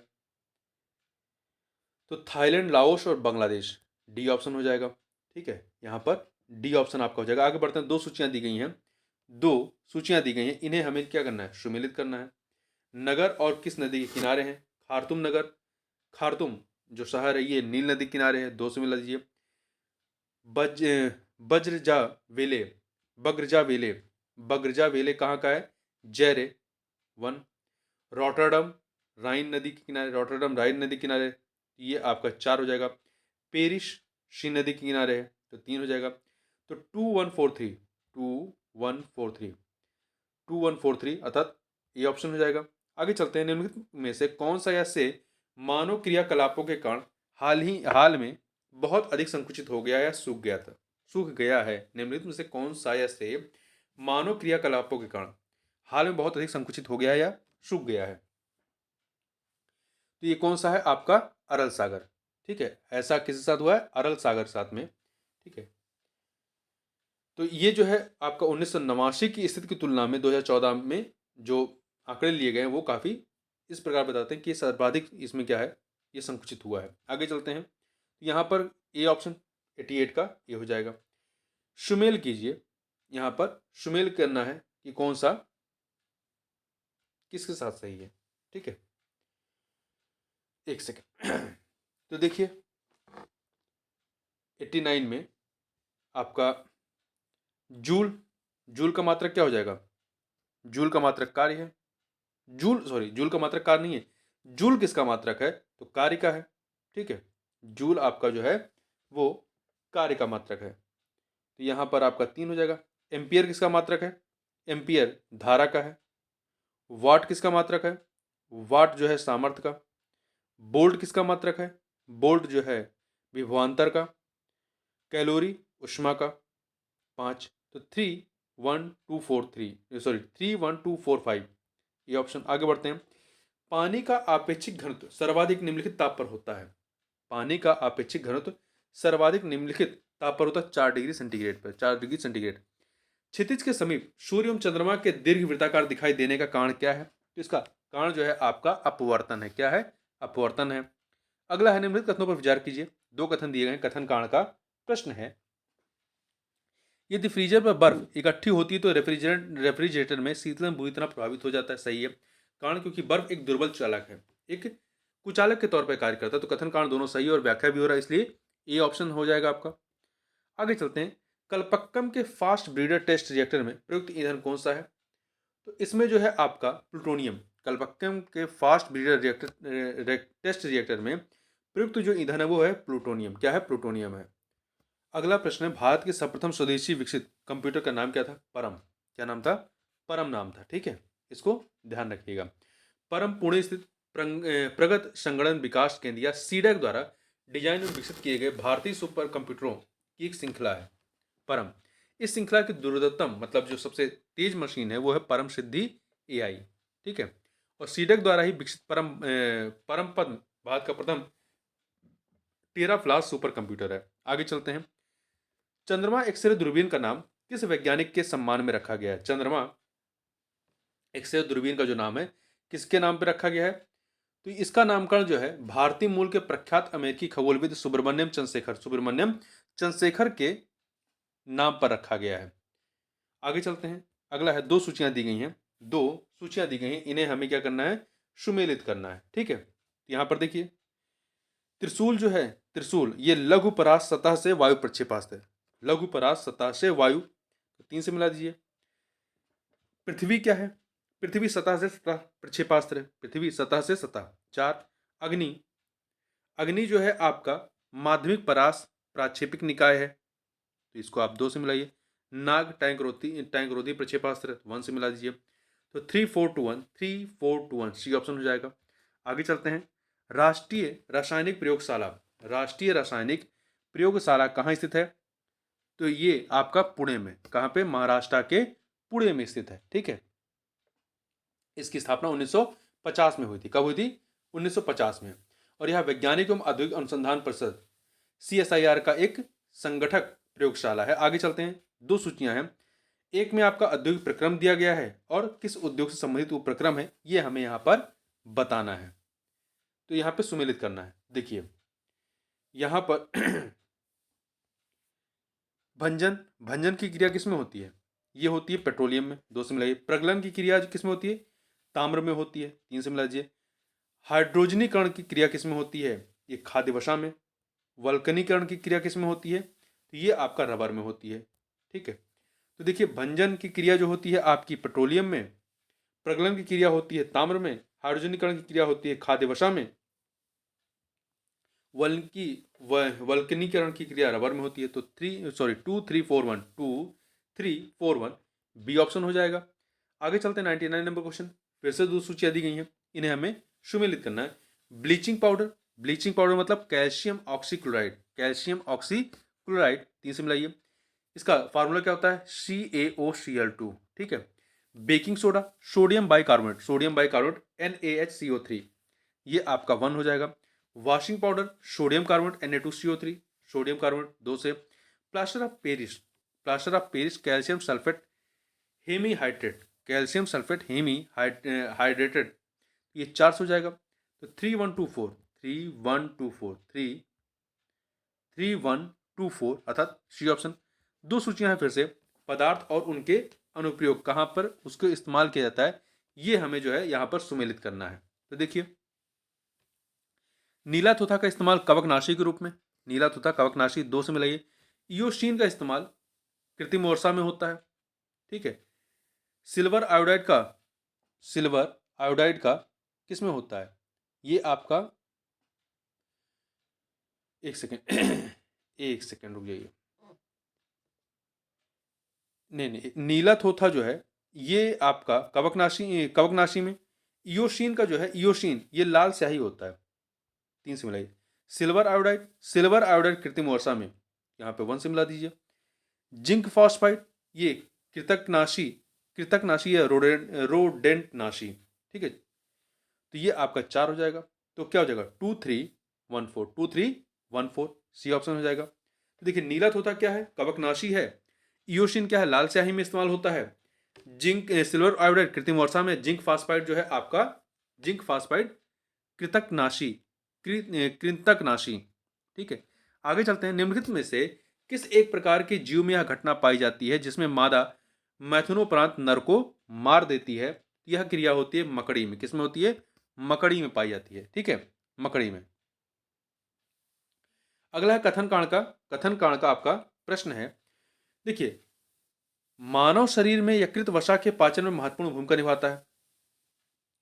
तो थाईलैंड, लाओस और बांग्लादेश, डी ऑप्शन हो जाएगा। ठीक है, यहाँ पर डी ऑप्शन आपका हो जाएगा। आगे बढ़ते हैं। 2 सूचियां दी गई हैं, इन्हें हमें क्या करना है? सुमेलित करना है। नगर और किस नदी के किनारे हैं? खार्तुम नगर, खार्तुम जो शहर है ये नील नदी किनारे है, 2 से मिला दीजिए। बज बज्रजा वेले, बग्रजा वेले, बग्रजा वेले कहाँ का है? जैरे, 1। रॉटरडम, राइन नदी के किनारे, रॉटरडम राइन नदी किनारे, ये आपका 4 हो जाएगा। पेरिस शी नदी के किनारे है, तो 3 हो जाएगा। तो 2143, 2143, 2143 अर्थात ये ऑप्शन हो जाएगा। आगे चलते हैं, निम्नलिखित में से कौन सा या से मानव क्रियाकलापों के कारण हाल में बहुत अधिक संकुचित हो गया या सूख गया है। निम्नलिखित में से कौन सा या से मानव क्रियाकलापों के कारण हाल में बहुत अधिक संकुचित हो गया है या सूख गया है। तो ये कौन सा है आपका? अरल सागर। ठीक है, ऐसा किसके साथ हुआ है? अरल सागर साथ में। ठीक है, तो ये जो है आपका 1989 की स्थिति की तुलना में 2014 में जो आंकड़े लिए गए हैं वो काफ़ी इस प्रकार बताते हैं कि सर्वाधिक इसमें क्या है, ये संकुचित हुआ है। आगे चलते हैं, यहाँ पर ए ऑप्शन 88 का ये हो जाएगा। शुमेल कीजिए, यहाँ पर शुमेल करना है कि कौन सा किसके साथ सही है। ठीक है, एक सेकेंड। तो देखिए 89 में आपका जूल का मात्रक क्या हो जाएगा? जूल का मात्रक कार्य है। जूल का मात्रक कार्य नहीं है, जूल किसका मात्रक है? तो कार्य का है। ठीक है, जूल आपका जो है वो कार्य का मात्रक है, तो यहाँ पर आपका 3 हो जाएगा। एम्पियर किसका मात्रक है? एम्पियर धारा का है। वाट किसका मात्रक है? वाट जो है सामर्थ्य का। बोल्ट किसका मात्रक है? बोल्ट जो है विभवांतर का। कैलोरी ऊष्मा का, 5। तो 31245 ये ऑप्शन। आगे बढ़ते हैं, पानी का आपेक्षिक घनत्व सर्वाधिक निम्नलिखित ताप पर होता है। पानी का आपेक्षिक घनत्व सर्वाधिक निम्नलिखित ताप पर होता है 4 डिग्री सेंटीग्रेड पर, 4 डिग्री सेंटीग्रेड। क्षितिज के समीप सूर्य एवं चंद्रमा के दीर्घ वृत्ताकार दिखाई देने का कारण क्या है? तो इसका कारण जो है आपका अपवर्तन है। क्या है? अपवर्तन है। अगला है, निम्नलिखित कथनों पर विचार कीजिए। 2 कथन दिए गए, कथन कारण का प्रश्न है। यदि फ्रीजर पर बर्फ इकट्ठी होती है तो रेफ्रिजरेटर में शीतलन बुरी तरह प्रभावित हो जाता है। सही है, कारण क्योंकि बर्फ एक दुर्बल चालक है, एक कुचालक के तौर पर कार्य करता है। तो कथन कारण दोनों सही है और व्याख्या भी हो रहा है, इसलिए ये ऑप्शन हो जाएगा आपका। आगे चलते हैं, कलपक्कम के फास्ट ब्रीडर टेस्ट रिएक्टर में प्रयुक्त ईंधन कौन सा है? तो इसमें जो है आपका प्लूटोनियम, कलपक्कम के फास्ट ब्रीडर टेस्ट रिएक्टर में प्रयुक्त जो ईंधन है वो है प्लूटोनियम। क्या है? प्लूटोनियम है। अगला प्रश्न है, भारत के सर्वप्रथम स्वदेशी विकसित कंप्यूटर का नाम क्या था? परम। क्या नाम था? परम नाम था। ठीक है, इसको ध्यान रखिएगा। परम पुणे स्थित प्रगत संगणन विकास केंद्र या सीडैक द्वारा डिजाइन और विकसित किए गए भारतीय सुपर कंप्यूटरों की एक श्रृंखला है परम। इस श्रृंखला की दुर्लभतम मतलब जो सबसे तेज मशीन है वो है परम सिद्धि AI। ठीक है, और सीडैक द्वारा ही विकसित परम पद भारत का प्रथम टेराफ्लास सुपर कंप्यूटर है। आगे चलते हैं, चंद्रमा एक्सरे दूरबीन का नाम किस वैज्ञानिक के सम्मान में रखा गया है? चंद्रमा एक्सरे दूरबीन का जो नाम है किसके नाम पर रखा गया है? तो इसका नामकरण जो है भारतीय मूल के प्रख्यात अमेरिकी खगोलविद सुब्रमण्यम चंद्रशेखर के नाम पर रखा गया है। आगे चलते हैं, अगला है, 2 सूचियां दी गई हैं, 2 सूचियां दी गई हैं, इन्हें हमें क्या करना है? सुमेलित करना है। ठीक है, यहां पर देखिए त्रिशूल जो है, त्रिशूल ये लघु परास सतह से वायु प्रक्षेपास्त्र है। लघु परास सतह से वायु, तो 3 से मिला दीजिए। पृथ्वी क्या है? पृथ्वी सतह से सतह प्रक्षेपास्त्र है, पृथ्वी सतह से सतह। 4। अग्नि, अग्नि जो है आपका माध्यमिक परास प्राक्षेपिक निकाय है, तो इसको आप 2 से मिलाइए। नाग टैंक रोधी प्रक्षेपास्त्र 1 से मिला दीजिए। तो 3 4 2 1 सी ऑप्शन हो जाएगा। आगे चलते हैं, राष्ट्रीय रासायनिक प्रयोगशाला, राष्ट्रीय रासायनिक प्रयोगशाला कहाँ स्थित है? तो ये आपका पुणे में, कहाँ पे? महाराष्ट्र के पुणे में स्थित है। ठीक है, इसकी स्थापना 1950 में हुई थी। कब हुई थी? 1950 में। और यह वैज्ञानिक एवं औद्योगिक अनुसंधान परिषद CSIR का एक संगठक प्रयोगशाला है। आगे चलते हैं, 2 सूचियां हैं, एक में आपका औद्योगिक प्रक्रम दिया गया है और किस उद्योग से संबंधित वो प्रक्रम है ये हमें यहाँ पर बताना है। तो यहाँ पे सुमेलित करना है। देखिए यहाँ पर भंजन की क्रिया किसमें होती है? ये होती है पेट्रोलियम में, 2 से मिलाइए। प्रगलन की क्रिया किसमें होती है? ताम्र में होती है, 3 से मिला दीजिए। हाइड्रोजनीकरण की क्रिया किसमें होती है? ये खाद्य वसा में। वल्कनीकरण की क्रिया किस में होती है? तो ये आपका रबर में होती है। ठीक है, तो देखिए भंजन की क्रिया जो होती है आपकी पेट्रोलियम में, प्रगलन की क्रिया होती है ताम्र में, हाइड्रोजनीकरण की क्रिया होती है खाद्य वसा में, वल्की वल्कनीकरण की क्रिया रबर में होती है। तो 2 3 4 1 बी ऑप्शन हो जाएगा। आगे चलते हैं 99 नंबर क्वेश्चन। फिर से दो सूचियां दी गई हैं, इन्हें हमें सुमेलित करना है। ब्लीचिंग पाउडर, ब्लीचिंग पाउडर मतलब कैल्शियम ऑक्सीक्लोराइड, कैल्शियम ऑक्सीक्लोराइड 3 से मिलाइए। इसका फार्मूला क्या होता है? CaOCl2। ठीक है। Baking soda, sodium bicarbonate, sodium bicarbonate NaHCO3, ये आपका 1 हो जाएगा। Washing powder, sodium carbonate Na2CO3, sodium carbonate 2 से। Plaster of Paris, plaster of Paris calcium sulphate hemihydrate, calcium sulphate hemihydrated, ये 4 से हो जाएगा। तो 3124 अर्थात सी ऑप्शन। दो सूचियां हैं फिर से, पदार्थ और उनके अनुप्रयोग, कहां पर उसको इस्तेमाल किया जाता है, ये हमें जो है यहां पर सुमेलित करना है। तो देखिए, नीला थोथा का इस्तेमाल कवकनाशी के रूप में, नीला थोथा कवकनाशी 2 से मिलाइए। ईओशीन का इस्तेमाल कृत्रिम वर्षा में होता है। ठीक है। सिल्वर आयोडाइड का, सिल्वर आयोडाइड का किस में होता है? ये आपका, एक सेकेंड एक सेकेंड रुक जाइए। नहीं, नीला थोथा जो है ये आपका कवकनाशी में। ईओशीन का जो है, ईओशीन ये लाल स्याही होता है। 3 से मिलाइए। सिल्वर आयोडाइड, सिल्वर आयोडाइड कृत्रिम वर्षा में, यहाँ पे 1 से मिला दीजिए। जिंक फॉस्फाइड, ये कृतकनाशी, कृतकनाशी या रोडेंट नाशी। ठीक है, तो ये आपका 4 हो जाएगा। तो क्या हो जाएगा? 2314 सी ऑप्शन हो जाएगा। तो देखिए, नीला थोथा क्या है? कवकनाशी है। ईओशिन क्या है? लाल स्याही में इस्तेमाल होता है। जिंक सिल्वर आयोडाइड कृत्रिम वर्षा में। जिंक फास्फाइड जो है आपका, जिंक फास्फाइड कृतकनाशी, कृंतकनाशी। ठीक है, आगे चलते हैं। निम्नलिखित में से किस एक प्रकार के जीव में यह घटना पाई जाती है जिसमें मादा मैथुनोपरांत नर को मार देती है? यह क्रिया होती है मकड़ी में। किस में होती है? मकड़ी में पाई जाती है। ठीक है, मकड़ी में। अगला है कथन कांड का, कथन कांड का आपका प्रश्न है। देखिए, मानव शरीर में यकृत वसा के पाचन में महत्वपूर्ण भूमिका निभाता है।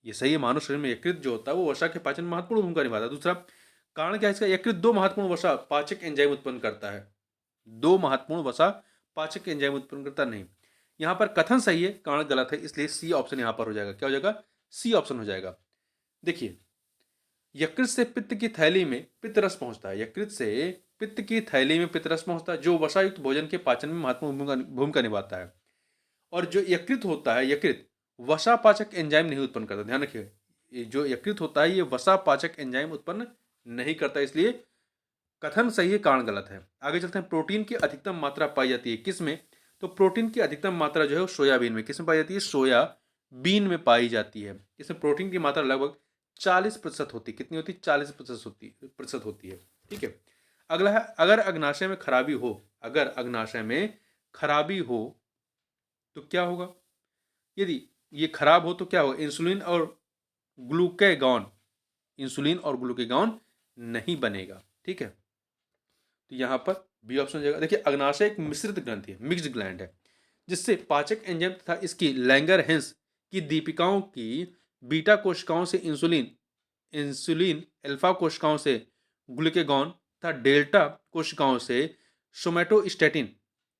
ये सही है, मानव शरीर में यकृत जो होता है वो वसा के पाचन में महत्वपूर्ण भूमिका निभाता है। दूसरा कारण क्या है इसका? यकृत 2 महत्वपूर्ण वसा पाचक एंजाइम उत्पन्न करता है। 2 महत्वपूर्ण वसा पाचक एंजाइम उत्पन्न करता नहीं। यहां पर कथन सही है, कारण गलत है, इसलिए सी ऑप्शन यहां पर हो जाएगा। क्या हो जाएगा? सी ऑप्शन हो जाएगा। देखिए, यकृत से पित्त की थैली में पित्त रस पहुंचता है, यकृत से पित्त की थैली में पित्त रस पहुंचता है जो वसायुक्त भोजन के पाचन में महत्वपूर्ण भूमिका निभाता है। और जो यकृत होता है, यकृत वसा पाचक एंजाइम नहीं उत्पन्न करता। ध्यान रखिए, जो यकृत होता है ये वसा पाचक एंजाइम उत्पन्न नहीं करता, इसलिए कथन सही है, कारण गलत है। आगे चलते हैं। प्रोटीन की अधिकतम मात्रा पाई जाती है किस में? तो प्रोटीन की अधिकतम मात्रा जो है वो सोयाबीन में। किस में पाई जाती है? सोयाबीन में पाई जाती है। इसमें प्रोटीन की मात्रा लगभग 40% होती है। कितनी होती है? 40% होती है। ठीक है। अगला है, अगर अग्नाशय में खराबी हो, अगर अग्नाशय में खराबी हो तो क्या होगा? यदि ये खराब हो तो क्या होगा? इंसुलिन और ग्लूकेगॉन, इंसुलिन और ग्लूकेगॉन नहीं बनेगा। ठीक है, तो यहां पर बी ऑप्शन हो जाएगा। देखिए, अग्नाशय एक मिश्रित ग्रंथि है, मिक्स्ड ग्लैंड है, जिससे पाचक एंजाइम तथा इसकी लैंगरहेंस की दीपिकाओं की बीटा कोशिकाओं से इंसुलिन, इंसुलिन अल्फा कोशिकाओं से ग्लूकेगॉन तथा डेल्टा कोशिकाओं से सोमेटोस्टेटिन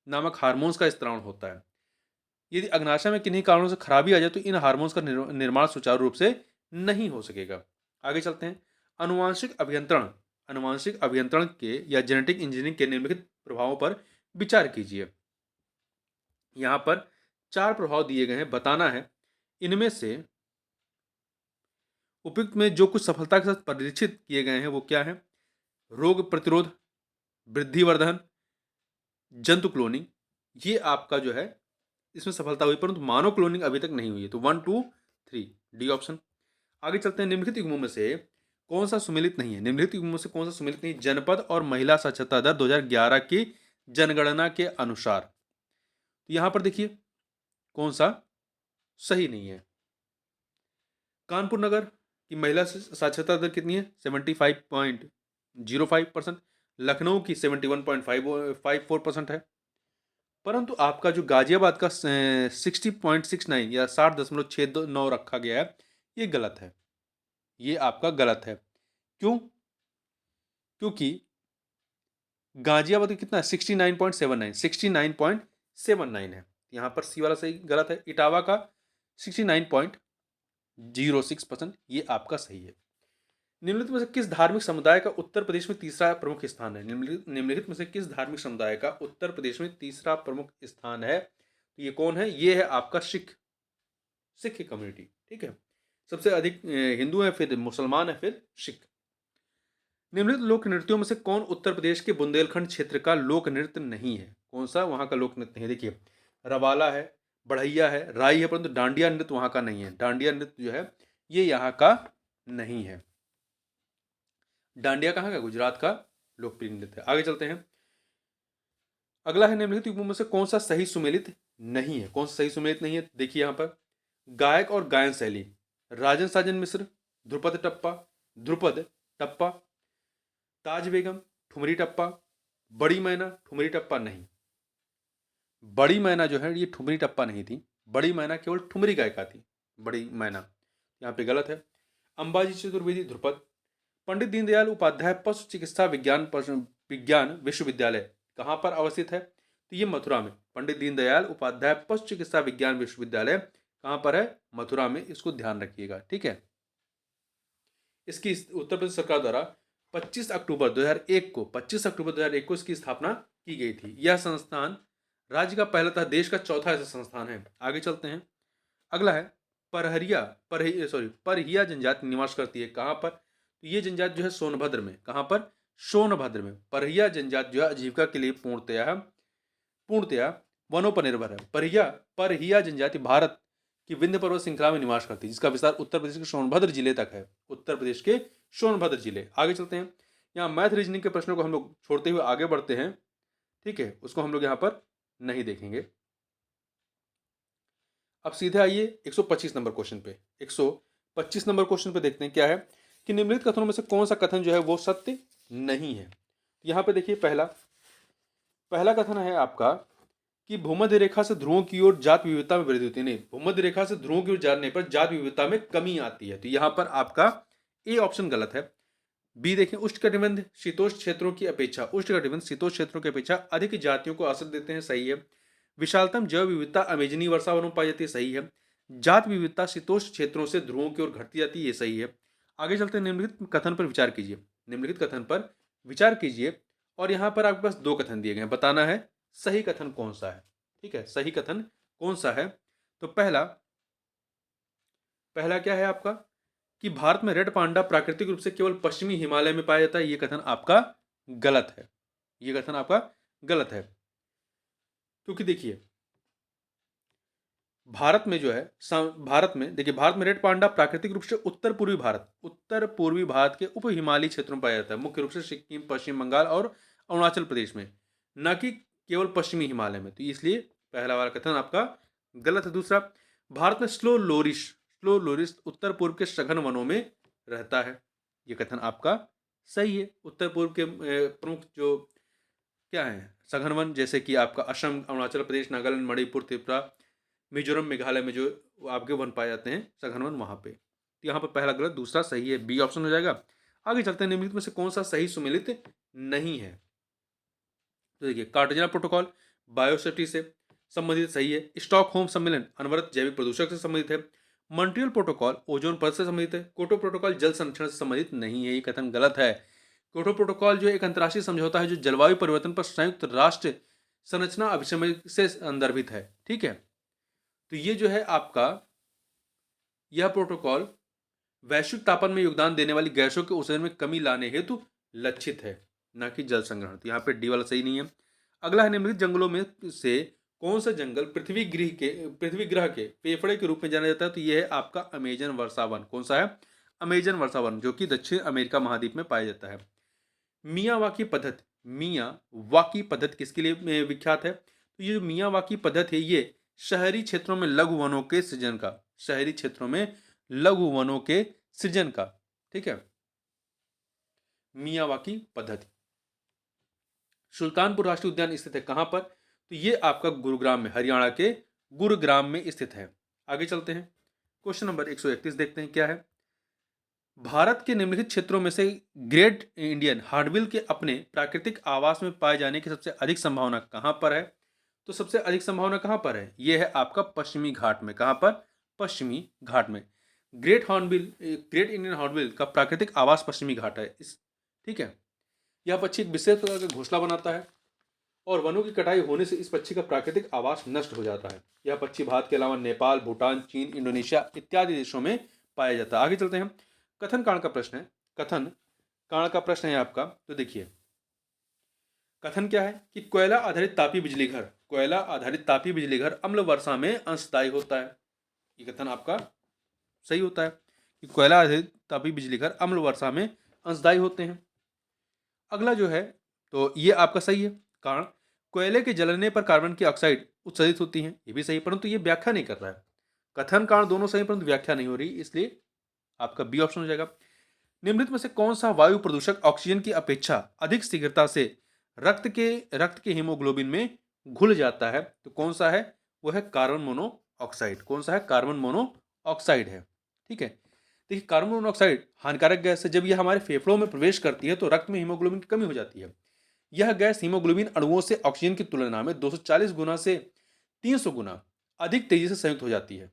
नामक हार्मोन्स का स्त्रावण होता है। यदि अग्नाशय में किन्हीं कारणों से खराबी आ जाए तो इन हार्मोन्स का निर्माण सुचारू रूप से नहीं हो सकेगा। आगे चलते हैं। अनुवांशिक अभियंत्रण, अनुवांशिक अभियंत्रण के या जेनेटिक इंजीनियरिंग के निम्नलिखित प्रभावों पर विचार कीजिए। यहां पर 4 प्रभाव दिए गए हैं, बताना है इनमें से उपयुक्त में जो कुछ सफलता के साथ परीक्षित किए गए हैं वो क्या है? रोग प्रतिरोध, वृद्धि वर्धन, जंतु क्लोनिंग, ये आपका जो है इसमें सफलता हुई, परंतु मानव क्लोनिंग अभी तक नहीं हुई है। तो 1 2 3 डी ऑप्शन। आगे चलते हैं। निम्नलिखित युग्मों में से कौन सा सुमेलित नहीं है? निम्नलिखित युग्मों में से कौन सा सुमेलित नहीं? जनपद और महिला साक्षरता दर 2011 की जनगणना के अनुसार। तो यहां पर देखिए कौन सा सही नहीं है। कानपुर नगर की महिला साक्षरता दर कितनी है? 75 0.05%, लखनऊ की 71.54% है। परंतु आपका जो गाजियाबाद का 60.69 या 60.69 रखा गया है, ये गलत है। ये आपका गलत है। क्यों? क्योंकि गाजियाबाद का कितना है? 69.79 है। यहाँ पर सी वाला सही गलत है। इटावा का 69.06%, ये आपका सही है। निम्नलिखित में से किस धार्मिक समुदाय का उत्तर प्रदेश में तीसरा प्रमुख स्थान है? निम्नलिखित में से किस धार्मिक समुदाय का उत्तर प्रदेश में तीसरा प्रमुख स्थान है? तो ये कौन है? ये है आपका सिख कम्युनिटी। ठीक है, सबसे अधिक हिंदू है, फिर मुसलमान है, फिर सिख। निम्नलिखित लोक नृत्यों में से कौन उत्तर प्रदेश के बुंदेलखंड क्षेत्र का लोक नृत्य नहीं है? कौन सा वहां का लोक नृत्य है? देखिए, रवाला है, बढ़ैया है, राई है, परंतु डांडिया नृत्य वहां का नहीं है। डांडिया नृत्य जो है ये यहाँ का नहीं है। डांडिया कहाँ का? गुजरात का लोकप्रिय नृत्य है। आगे चलते हैं। अगला है, निम्नलिखित युग्मों में से कौन सा सही सुमेलित नहीं है? कौन सा सही सुमेलित नहीं है? देखिए यहाँ पर गायक और गायन शैली, राजन साजन मिश्र, ध्रुपद टप्पा, ताज बेगम, ठुमरी टप्पा, बड़ी मैना, ठुमरी टप्पा नहीं। बड़ी मैना जो है ये ठुमरी टप्पा नहीं थी। बड़ी मैना केवल ठुमरी गायिका थी, बड़ी मैना। यहाँ पे गलत है। अंबाजी चतुर्वेदी ध्रुपद। पंडित दीनदयाल उपाध्याय पशु चिकित्सा विज्ञान विश्वविद्यालय कहाँ पर अवस्थित है? तो ये मथुरा में। पंडित दीनदयाल उपाध्याय पशु चिकित्सा विज्ञान विश्वविद्यालय कहाँ पर है? मथुरा में। इसको ध्यान रखिएगा। ठीक है, इसकी उत्तर प्रदेश सरकार द्वारा 25 अक्टूबर 2001 को इसकी स्थापना की गई थी। यह संस्थान राज्य का पहला तथा देश का चौथा ऐसा संस्थान है। आगे चलते हैं। अगला है, परहिया जनजाति निवास करती है कहाँ पर? तो ये जनजाति जो है सोनभद्र में। कहाँ पर? सोनभद्र में। परहिया जनजाति जो है आजीविका के लिए पूर्णतया वनों पर निर्भर है। परहिया जनजाति भारत की विंध्य पर्वत श्रृंखला में निवास करती है, जिसका विस्तार उत्तर प्रदेश के सोनभद्र जिले तक है। उत्तर प्रदेश के सोनभद्र जिले। आगे चलते हैं। यहाँ मैथ रीजनिंग के प्रश्नों को हम लोग छोड़ते हुए आगे बढ़ते हैं। ठीक है, उसको हम लोग यहाँ पर नहीं देखेंगे। अब सीधे आइए 125 नंबर क्वेश्चन पे। 125 नंबर क्वेश्चन पे देखते हैं क्या है कि निम्नलिखित कथनों में से कौन सा कथन जो है वो सत्य नहीं है। यहाँ पे देखिए, पहला कथन है आपका कि भूमध्य रेखा से ध्रुवों की ओर जात विविधता में वृद्धि होती है। नहीं, भूमध्य रेखा से ध्रुवों की ओर जाने पर जात विविधता में कमी आती है। तो यहाँ पर आपका ए ऑप्शन गलत है। बी देखें, उष्णकटिबंध शीतोष्ण क्षेत्रों की अपेक्षा अधिक जातियों को आश्रय देते हैं। सही है। विशालतम जैव विविधता अमेजनी वर्षावनों में पाई जाती है। सही है। जात विविधता शीतोष्ण क्षेत्रों से ध्रुवों की ओर घटती जाती है। ये सही है। आगे चलते हैं। निम्नलिखित कथन पर विचार कीजिए और यहाँ पर आपके पास दो कथन दिए गए हैं, बताना है सही कथन कौन सा है। ठीक है, सही कथन कौन सा है? तो पहला क्या है आपका कि भारत में रेड पांडा प्राकृतिक रूप से केवल पश्चिमी हिमालय में पाया जाता है। ये कथन आपका गलत है। ये कथन आपका गलत है, क्योंकि देखिए भारत में रेड पांडा प्राकृतिक रूप से उत्तर पूर्वी भारत के उप हिमालयी क्षेत्रों में पाया जाता है, मुख्य रूप से सिक्किम, पश्चिम बंगाल और अरुणाचल प्रदेश में, न कि केवल पश्चिमी हिमालय में। तो इसलिए पहला वाला कथन आपका गलत है। दूसरा, भारत में स्लो लोरिस उत्तर पूर्व के सघन वनों में रहता है। यह कथन आपका सही है। उत्तर पूर्व के प्रमुख जो क्या है सघन वन, जैसे कि आपका असम, अरुणाचल प्रदेश, नागालैंड, मणिपुर, त्रिपुरा, मिजोरम, मेघालय में जो आपके वन पाए जाते हैं सघन वन, वहां पे। तो यहाँ पर पहला गलत, दूसरा सही है। बी ऑप्शन हो जाएगा। आगे चलते हैं। निम्नलिखित में से कौन सा सही सुमेलित नहीं है? तो देखिए, कार्टेजना प्रोटोकॉल बायोसेफ्टी से संबंधित सही है। स्टॉकहोम सम्मेलन अनवरत जैविक प्रदूषक से संबंधित है। मॉन्ट्रियल प्रोटोकॉल ओजोन परत से संबंधित है। क्योटो प्रोटोकॉल जल संरक्षण से संबंधित नहीं है। ये कथन गलत है। क्योटो प्रोटोकॉल जो एक अंतर्राष्ट्रीय समझौता है जो जलवायु परिवर्तन पर संयुक्त राष्ट्र संरचना अभिसमय से संदर्भित है। ठीक है, तो ये जो है आपका यह प्रोटोकॉल वैश्विक तापमान में योगदान देने वाली गैसों के उत्सर्जन में कमी लाने हेतु लक्षित है, न कि जल संग्रहण। तो यहाँ पे डी वाला सही नहीं है। अगला है, निम्नलिखित जंगलों में से कौन सा जंगल पृथ्वी ग्रह के फेफड़े के रूप में जाना जाता है? तो यह है आपका अमेजन वर्षावन। कौन सा है? अमेजन वर्षावन, जो कि दक्षिण अमेरिका महाद्वीप में पाया जाता है। मियावाकी पद्धति किसके लिए विख्यात है? तो ये जो मियावाकी पद्धति है ये शहरी क्षेत्रों में लघु वनों के सृजन का, ठीक है, मियावाकी पद्धति। सुल्तानपुर राष्ट्रीय उद्यान स्थित है कहां पर? तो ये आपका गुरुग्राम में, हरियाणा के गुरुग्राम में स्थित है। आगे चलते हैं, क्वेश्चन नंबर 131 देखते हैं क्या है। भारत के निम्नलिखित क्षेत्रों में से ग्रेट इंडियन हॉर्नबिल के अपने प्राकृतिक आवास में पाए जाने की सबसे अधिक संभावना कहां पर है? तो सबसे अधिक संभावना कहां पर है? यह है आपका पश्चिमी घाट में। कहां पर? पश्चिमी घाट में। ग्रेट इंडियन हॉर्नबिल का प्राकृतिक आवास पश्चिमी घाट है इस, ठीक है। यह पक्षी एक विशेष प्रकार का घोंसला बनाता है और वनों की कटाई होने से इस पक्षी का प्राकृतिक आवास नष्ट हो जाता है। यह पक्षी भारत के अलावा नेपाल, भूटान, चीन, इंडोनेशिया इत्यादि देशों में पाया जाता है। आगे चलते हैं, कथन कांड का प्रश्न है। कथन कांड का प्रश्न है आपका, तो देखिए कथन क्या है कि कोयला आधारित तापीय बिजली घर, कोयला आधारित तापीय बिजली घर अम्ल वर्षा में अंशदायी होता है। ये कथन आपका सही होता है कि कोयला आधारित तापीय बिजली घर अम्ल वर्षा में अंशदायी होते हैं। अगला जो है तो ये आपका सही है। कारण कोयले के जलने पर कार्बन की ऑक्साइड उत्सर्जित होती है, ये भी सही, परंतु ये व्याख्या नहीं कर रहा है। कथन कारण दोनों सही परंतु व्याख्या नहीं हो रही, इसलिए आपका बी ऑप्शन हो जाएगा। निम्नलिखित में से कौन सा वायु प्रदूषक ऑक्सीजन की अपेक्षा अधिक शीघ्रता से रक्त के हीमोग्लोबिन में घुल जाता है? तो कौन सा है? वो है कार्बन मोनोऑक्साइड। कौन सा है? कार्बन मोनोऑक्साइड है, ठीक है। देखिए कार्बन मोनोऑक्साइड हानिकारक गैस है। जब यह हमारे फेफड़ों में प्रवेश करती है तो रक्त में हीमोग्लोबिन की कमी हो जाती है। यह गैस हीमोग्लोबिन अणुओं से ऑक्सीजन की तुलना में 240 गुना से 300 गुना अधिक तेजी से संयुक्त हो जाती है,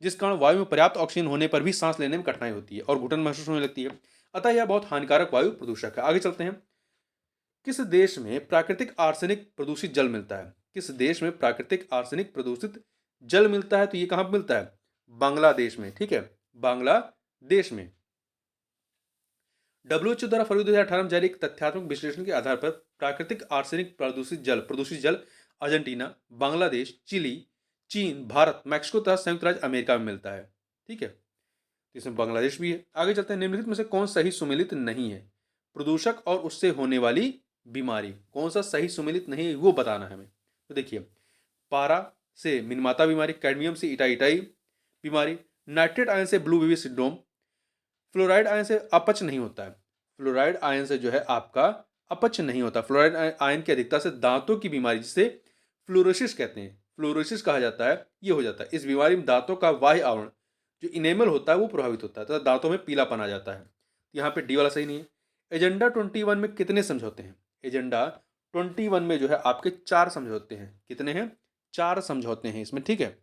जिस कारण वायु में पर्याप्त ऑक्सीजन होने पर भी सांस लेने में कठिनाई होती है और घुटन महसूस होने लगती है। अतः यह बहुत हानिकारक वायु प्रदूषक है। आगे चलते हैं, किस देश में प्राकृतिक आर्सेनिक प्रदूषित जल मिलता है? किस देश में प्राकृतिक आर्सेनिक प्रदूषित जल मिलता है? तो ये कहां पर मिलता है? बांग्लादेश में, ठीक है, बांग्लादेश में। WHO द्वारा फरवरी 2018 में जारी एक तथ्यात्मक विश्लेषण के आधार पर प्राकृतिक आर्सेनिक प्रदूषित जल अर्जेंटीना, बांग्लादेश, चिली, चीन, भारत, मैक्सिको तथा संयुक्त राज्य अमेरिका में मिलता है, ठीक है। इसमें बांग्लादेश भी है। आगे चलते हैं, निम्नलिखित में से कौन सही सुमेलित नहीं है? प्रदूषक और उससे होने वाली बीमारी, कौन सा सही सुमेलित नहीं है वो बताना है हमें। तो देखिए पारा से मिनमाता बीमारी, कैडमियम से इटाई बीमारी, नाइट्रेट आयन से blue baby syndrome, fluoride ion से अपच नहीं होता है। फ्लोराइड आयन से जो है आपका अपच नहीं होता। फ्लोराइड आयन की अधिकता से दांतों की बीमारी, जिसे फ्लोरोसिस कहते हैं, फ्लोरोसिस कहा जाता है, ये हो जाता है। इस बीमारी में दांतों का बाह्य आवरण जो इनेमल होता है वो प्रभावित होता है तथा दांतों में पीलापन आ जाता है। यहाँ पे डी वाला सही नहीं है। एजेंडा 21 में कितने समझौते हैं? एजेंडा 21 में जो है आपके 4 समझौते हैं। कितने हैं? 4 समझौते हैं इसमें, ठीक है।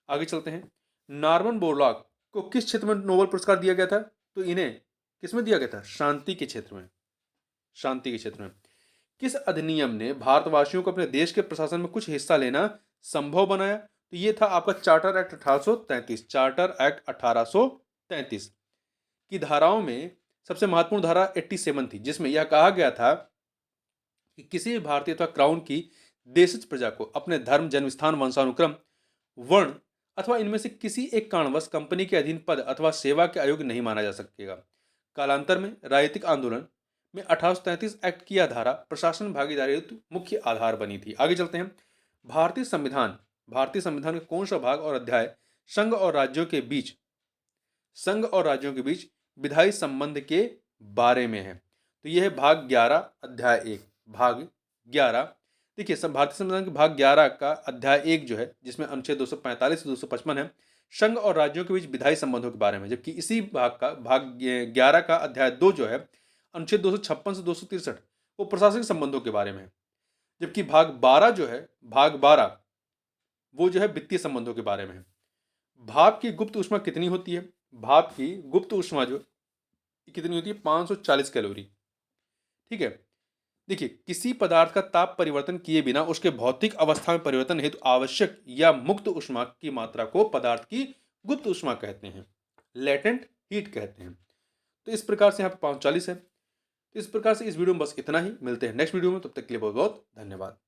आगे चलते हैं, नॉर्मन बोरलॉग को किस क्षेत्र में नोबेल पुरस्कार दिया गया था? तो इन्हें किस में दिया गया था? शांति के क्षेत्र में। शांति के क्षेत्र में। किस अधिनियम ने भारतवासियों को अपने देश के प्रशासन में कुछ हिस्सा लेना संभव बनाया? तो ये था आपका चार्टर एक्ट 1833। चार्टर एक्ट 1833 की धाराओं में सबसे महत्वपूर्ण धारा 87 थी, जिसमें यह कहा गया था कि किसी भी भारतीय अथवा क्राउन की देशिज प्रजा को अपने धर्म, जन्मस्थान, वंशानुक्रम, वर्ण अथवा इनमें से किसी एक कारणवश कंपनी के अधीन पद अथवा सेवा के अयोग्य नहीं माना जा सकेगा। कालांतर में राजनीतिक आंदोलन में 1833 एक्ट की यह धारा प्रशासन भागीदारी हेतु मुख्य आधार बनी थी। आगे चलते हैं, भारतीय संविधान का कौन सा भाग और अध्याय संघ और राज्यों के बीच विधायी संबंध के बारे में है? तो यह है भाग 11 अध्याय 1। भाग 11 देखिए, भारतीय संविधान के भाग 11 का अध्याय 1 जो है, जिसमें अनुच्छेद 245 से 255 है, संघ और राज्यों के बीच विधायी संबंधों के बारे में। जबकि इसी भाग 11 का अध्याय 2 जो है, अनुच्छेद 256 से 263, वो प्रशासनिक संबंधों के बारे में है। जबकि भाग 12 जो है, भाग 12 वो जो है वित्तीय संबंधों के बारे में है। भाप की गुप्त ऊष्मा कितनी होती है? भाप की गुप्त ऊष्मा जो कितनी होती है? 540 कैलोरी, ठीक है। देखिए, किसी पदार्थ का ताप परिवर्तन किए बिना उसके भौतिक अवस्था में परिवर्तन हेतु आवश्यक या मुक्त ऊष्मा की मात्रा को पदार्थ की गुप्त ऊष्मा कहते हैं, लेटेंट हीट कहते हैं। तो इस प्रकार से यहाँ पे 540 है। तो इस प्रकार से इस वीडियो में बस इतना ही। मिलते हैं नेक्स्ट वीडियो में, तब तक के लिए बहुत बहुत धन्यवाद।